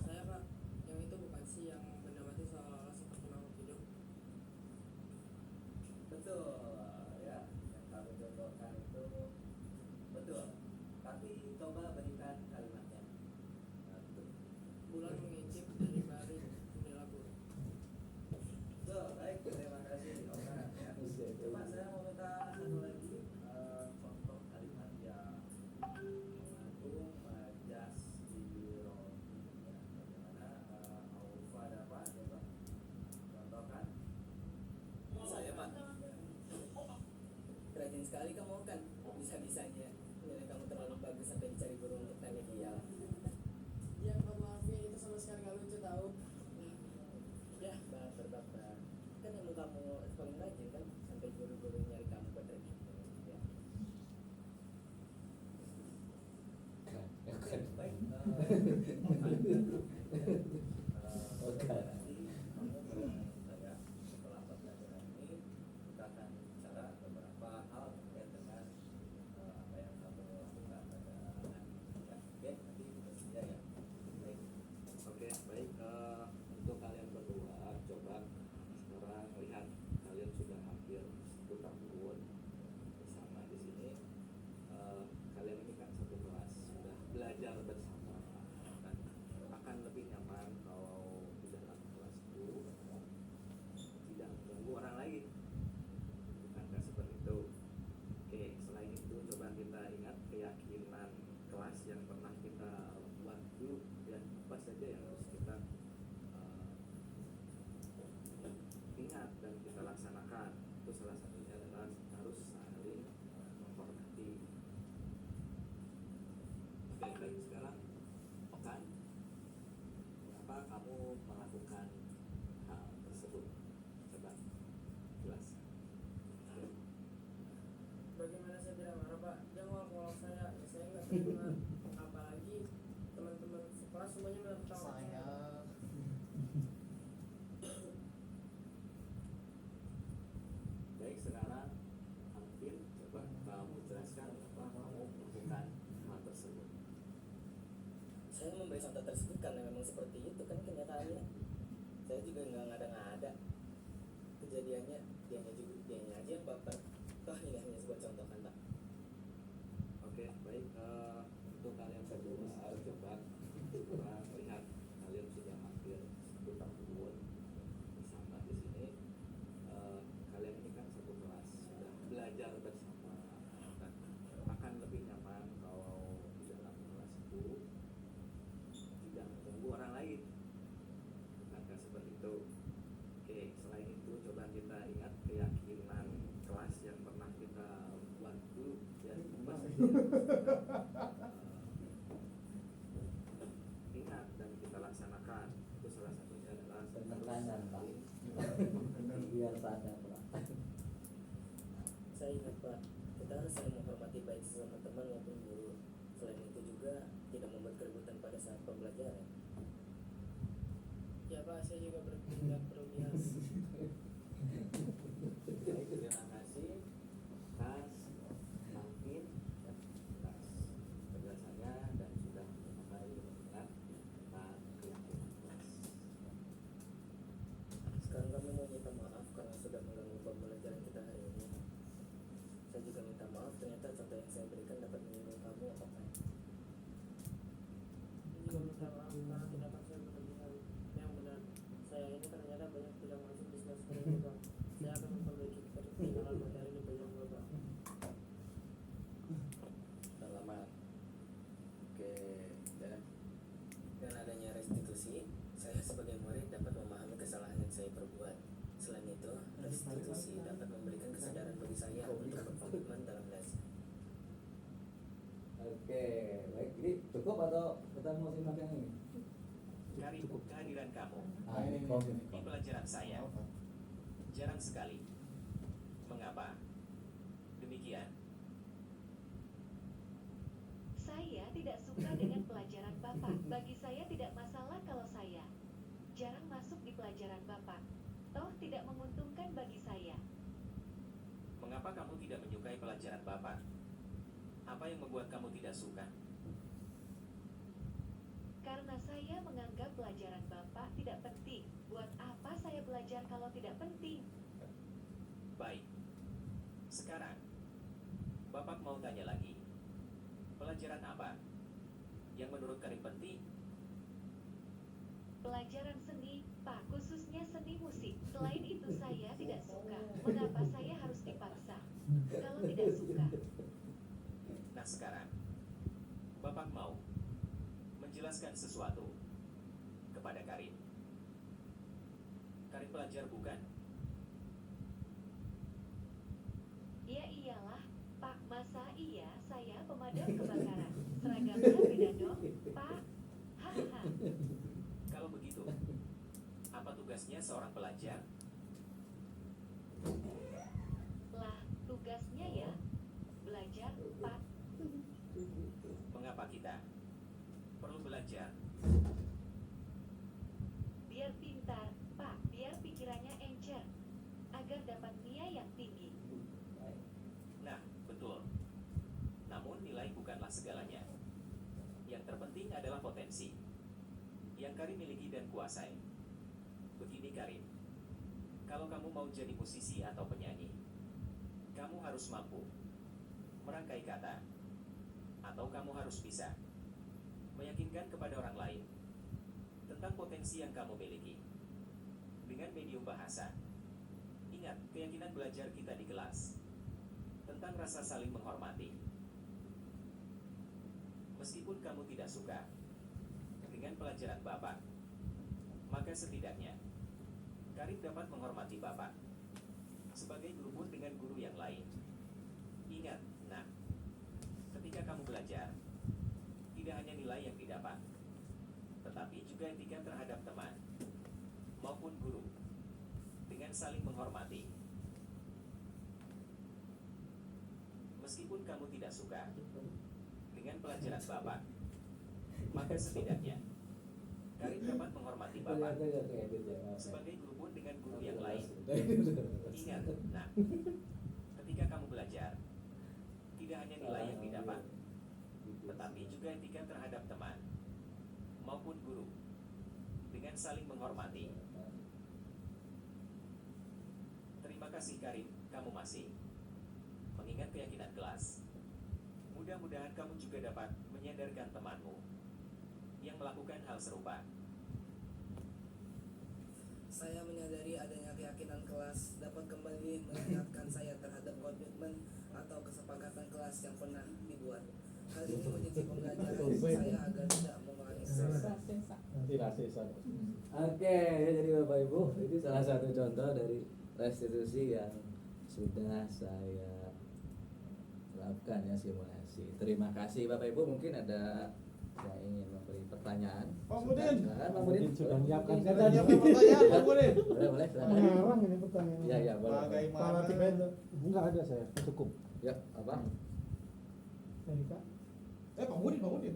Saya Pak, yang itu bukan sih yang benda mati seolah-olah seperti makhluk hidup. Betul ya, yang kamu contohkan itu betul. Tapi coba berikan kalimatnya. Nah, betul. Bulan mengicip dari balik jendela guru. Betul, baik, terima kasih Okan ya. Coba saya mau minta satu lagi contoh kalimat yang mengandung majas ironi ya. Bagaimana Aufa dapat coba contohkan? Saya Pak, rajin sekali kamu kan, bisa-bisanya nilai kamu terlalu bagus sampai dicari guru untuk teknik hial. Yang kamu Alvin itu sama sekali gak lucu tahu. Ya, baper-baper. Kan ilmu kamu paling rajin kan, sampai guru-guru nyari kamu buat training. Ya. Baik, Oke. nanti kamu bertanya saya setelah pembelajaran ini kita akan bicara beberapa hal terkait dengan apa yang kamu lakukan pada hari ini ya. Oke, nanti bersedia ya. Baik. Oke, baik. Untuk kalian berdua coba melakukan hal tersebut? Coba jelaskan. Bagaimana saya tidak marah Pak? Dia ngolok-ngolok saya, ya saya nggak terima. Apalagi teman-teman sekelas semuanya melakukan Saya Baik, sekarang Alvin, coba kamu jelaskan kenapa kamu melakukan hal tersebut. Saya memberi contoh tersebut karena memang seperti itu kan kenyataannya. Saya juga nggak ngada-ngada. Kejadiannya dianya aja yang baper. Toh ini hanya sebuah contoh kan Pak. Oke, baik. Untuk kalian berdua, coba kita melihat kalian sudah hampir 1 tahun bersama di sini. Kalian ini kan satu kelas, sudah belajar bersama. Dan akan lebih nyaman kalau di dalam kelas itu tidak mengganggu orang lain. Bukankah seperti itu? Oke, selain itu coba kita ingat keyakinan kelas yang pernah kita buat dulu ya. Ingat dan kita laksanakan. Itu salah satunya adalah Penekanan, Pak. Biar sadar, Pak. Saya ingat Pak, kita harus saling menghormati baik sesama teman maupun guru. Selain itu juga tidak membuat keributan pada saat pembelajaran. Ya Pak, saya juga bertindak berlebihan. Baik, terima kasih atas Alvin atas penjelasannya dan sudah kembali mengingat tentang keyakinan kelas. Sekarang kami mau minta maaf karena sudah mengganggu pembelajaran kita hari ini. Saya juga minta maaf ternyata contoh yang saya berikan dapat menyinggung kamu apa kan? Juga minta maaf karena tindakan saya berlebihan. Yang benar, saya ini ternyata banyak tidak masuk di semester ini Pak. Saya akan memperbaiki ketinggalan materi di banyak Bapak. Selamat. Oke, dan Dengan adanya restitusi, saya sebagai murid dapat memahami kesalahan yang saya perbuat. Selain itu, restitusi dapat memberikan kesadaran bagi saya untuk berkomitmen dalam belajar. Oke, baik. Jadi cukup atau kita mau simak yang ini? Karin, kehadiran kamu Ah, ini di pelajaran saya jarang sekali. Mengapa? Demikian. Saya tidak suka dengan pelajaran Bapak. Bagi saya tidak masalah kalau saya jarang masuk di pelajaran Bapak. Toh tidak menguntungkan bagi saya. Mengapa kamu tidak menyukai pelajaran Bapak? Apa yang membuat kamu tidak suka? Karena saya menganggap pelajaran Bapak tidak penting. Buat apa saya belajar kalau tidak penting? Baik. Sekarang, Bapak mau tanya lagi. Pelajaran apa yang menurut Karin penting? Pelajaran seni, Pak, khususnya seni musik. Selain itu saya tidak suka. Mengapa saya harus dipaksa? Kalau tidak suka, Nah sekarang, Bapak mau menjelaskan sesuatu kepada Karin. Karin pelajar bukan? ya iyalah, Pak, masa iya saya pemadam kebakaran. Seragamnya beda dong, Pak. Haha. Kalau begitu, apa tugasnya seorang pelajar? Lah, tugasnya ya belajar, Pak. Mengapa kita perlu belajar? Biar pintar, Pak. Biar pikirannya encer. Agar dapat nilai yang tinggi. Baik. Nah, betul. Namun nilai bukanlah segalanya. Yang terpenting adalah potensi yang Karin miliki dan kuasai. Begini Karin, kalau kamu mau jadi musisi atau penyanyi, kamu harus mampu merangkai kata, atau kamu harus bisa meyakinkan kepada orang lain tentang potensi yang kamu miliki dengan medium bahasa. Ingat, keyakinan belajar kita di kelas tentang rasa saling menghormati. Meskipun kamu tidak suka dengan pelajaran Bapak, maka setidaknya Karin dapat menghormati Bapak sebagai guru dengan guru yang lain. Ingat, nah, ketika kamu belajar, tidak hanya nilai yang didapat, tetapi juga etika terhadap teman. maupun guru dengan saling menghormati. Meskipun kamu tidak suka dengan pelajaran Bapak, maka setidaknya Karim dapat menghormati Bapak sebagai guru pun dengan guru yang lain. Ingat, nah, ketika kamu belajar, tidak hanya nilai yang didapat, tetapi juga etika terhadap teman maupun guru dengan saling menghormati. Terima kasih Karim, kamu masih mengingat keyakinan kelas. Mudah-mudahan kamu juga dapat menyadarkan temanmu yang melakukan hal serupa. Saya menyadari adanya keyakinan kelas dapat kembali mengingatkan saya terhadap komitmen atau kesepakatan kelas yang pernah dibuat. Hal ini menjadi pembelajaran saya agar tidak mengulangi kesalahan. Oke, jadi Bapak Ibu, itu salah satu contoh dari restitusi yang sudah saya lakukan ya, simulasi. Terima kasih Bapak Ibu, mungkin ada yang ingin memberi pertanyaan. Pak Mudin. Silakan Pak Mudin. Sudah menyiapkan Saya saya tanya pertanyaan Pak Mudin. Boleh, silakan. Mengarang ini pertanyaan. Iya, iya, boleh. Bagaimana? Enggak ada saya, cukup. Ya, apa? Dari Kak. Pak Mudin, Pak Mudin.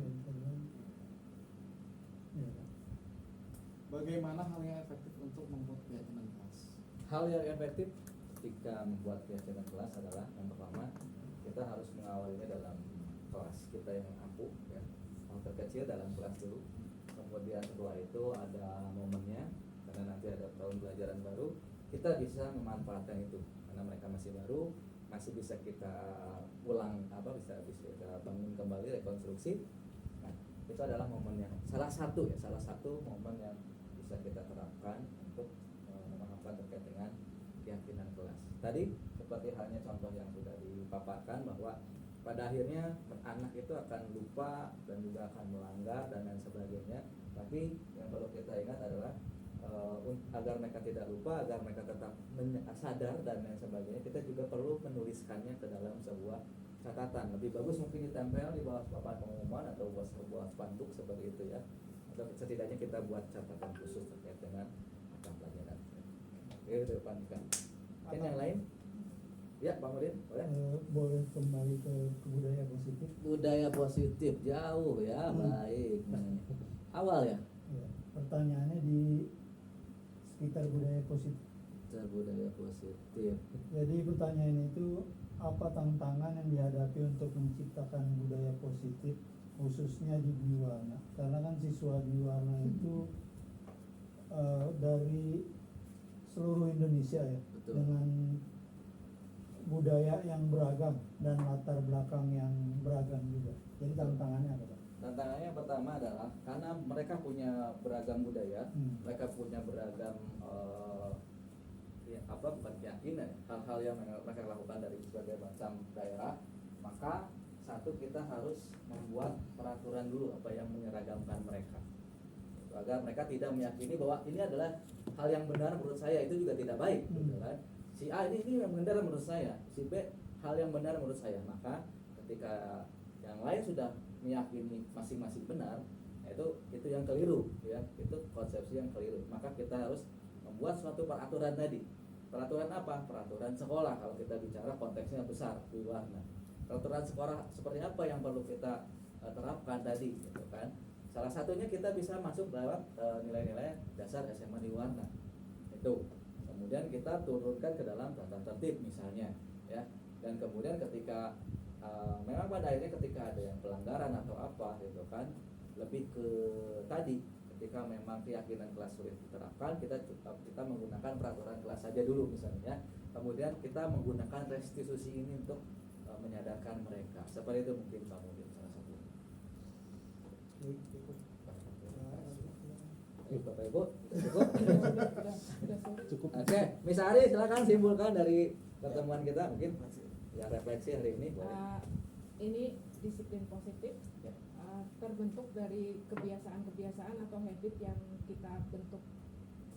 Iya. Bagaimana hal yang efektif untuk membuat keyakinan kelas? Hal yang efektif ketika membuat keyakinan kelas adalah yang pertama, kita harus mengawalinya dalam kelas kita yang ampuh ya. Yang terkecil dalam kelas dulu. Kemudian setelah itu ada momennya, karena nanti ada tahun pelajaran baru, kita bisa memanfaatkan itu karena mereka masih baru, masih bisa kita ulang bisa kita bangun kembali, rekonstruksi. Nah, itu adalah momen yang salah satu momen yang bisa kita terapkan untuk memahami terkait dengan keyakinan kelas. Tadi seperti halnya contoh yang sudah dipaparkan bahwa pada akhirnya anak itu akan lupa dan juga akan melanggar dan lain sebagainya. Tapi yang perlu kita ingat adalah agar mereka tidak lupa, agar mereka tetap sadar dan lain sebagainya, kita juga perlu menuliskannya ke dalam sebuah catatan. Lebih bagus mungkin ditempel di bawah papan pengumuman atau buat sebuah spanduk seperti itu ya. Atau setidaknya kita buat catatan khusus terkait dengan mata pelajaran. Oke, itu depankan. Mungkin yang lain? Ya, Pak Mudin, boleh? Boleh kembali ke budaya positif. Budaya positif jauh ya, baik. Awal ya? Ya, pertanyaannya di sekitar budaya positif. Budaya positif. Jadi pertanyaan itu apa tantangan yang dihadapi untuk menciptakan budaya positif khususnya di Biwarna? Karena kan siswa Biwarna itu dari seluruh Indonesia ya. Betul. Dengan budaya yang beragam dan latar belakang yang beragam juga. Jadi tantangannya apa, Pak? Tantangannya yang pertama adalah karena mereka punya beragam budaya, mereka punya beragam bukan keyakinan, hal-hal yang mereka lakukan dari berbagai macam daerah, maka satu kita harus membuat peraturan dulu apa yang menyeragamkan mereka, agar mereka tidak meyakini bahwa ini adalah hal yang benar menurut saya, itu juga tidak baik, gitu kan? Si A ini yang benar menurut saya, si B hal yang benar menurut saya, maka ketika yang lain sudah meyakini masing-masing benar, itu yang keliru ya, itu konsepsi yang keliru. Maka kita harus membuat suatu peraturan tadi. Peraturan apa? Peraturan sekolah kalau kita bicara konteksnya besar di Warna. Peraturan sekolah seperti apa yang perlu kita terapkan tadi gitu kan. Salah satunya kita bisa masuk lewat nilai-nilai dasar SMA di Warna. Itu. Kemudian kita turunkan ke dalam tata tertib misalnya ya. Dan kemudian ketika memang pada akhirnya ketika ada yang pelanggaran atau apa gitu kan, lebih ke tadi ketika memang keyakinan kelas sulit diterapkan, kita menggunakan peraturan kelas saja dulu misalnya, kemudian kita menggunakan restitusi ini untuk menyadarkan mereka. Seperti itu mungkin Pak Mudin salah satu. Bapak Ibu, cukup. Oke, Miss Ari silakan simpulkan dari pertemuan kita mungkin ya refleksi hari ini boleh. Ini disiplin positif Ya. Terbentuk dari kebiasaan-kebiasaan atau habit yang kita bentuk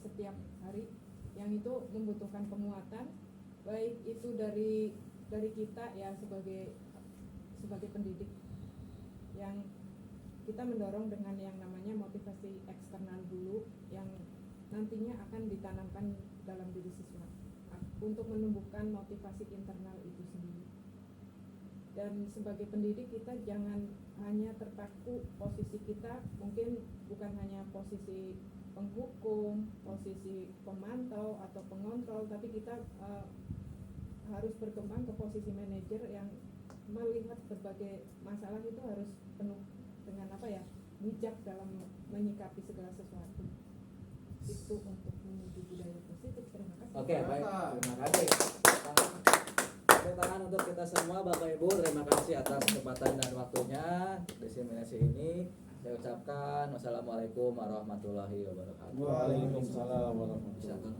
setiap hari, yang itu membutuhkan penguatan, baik itu dari kita ya sebagai pendidik, yang kita mendorong dengan yang namanya motivasi eksternal dulu, yang nantinya akan ditanamkan dalam diri siswa untuk menumbuhkan motivasi internal itu sendiri. Dan sebagai pendidik kita jangan hanya terpaku posisi kita, mungkin bukan hanya posisi penghukum, posisi pemantau atau pengontrol, tapi kita harus berkembang ke posisi manajer yang melihat berbagai masalah itu harus penuh dengan bijak dalam menyikapi segala sesuatu. Itu untuk menuju budaya positif. Terima kasih. Oke, baik. Terima kasih. Tepuk tangan untuk kita semua Bapak Ibu. Terima kasih atas kesempatan dan waktunya diseminasi ini. Saya ucapkan wassalamualaikum warahmatullahi wabarakatuh. Waalaikumsalam warahmatullahi wabarakatuh. Bisa, Ton?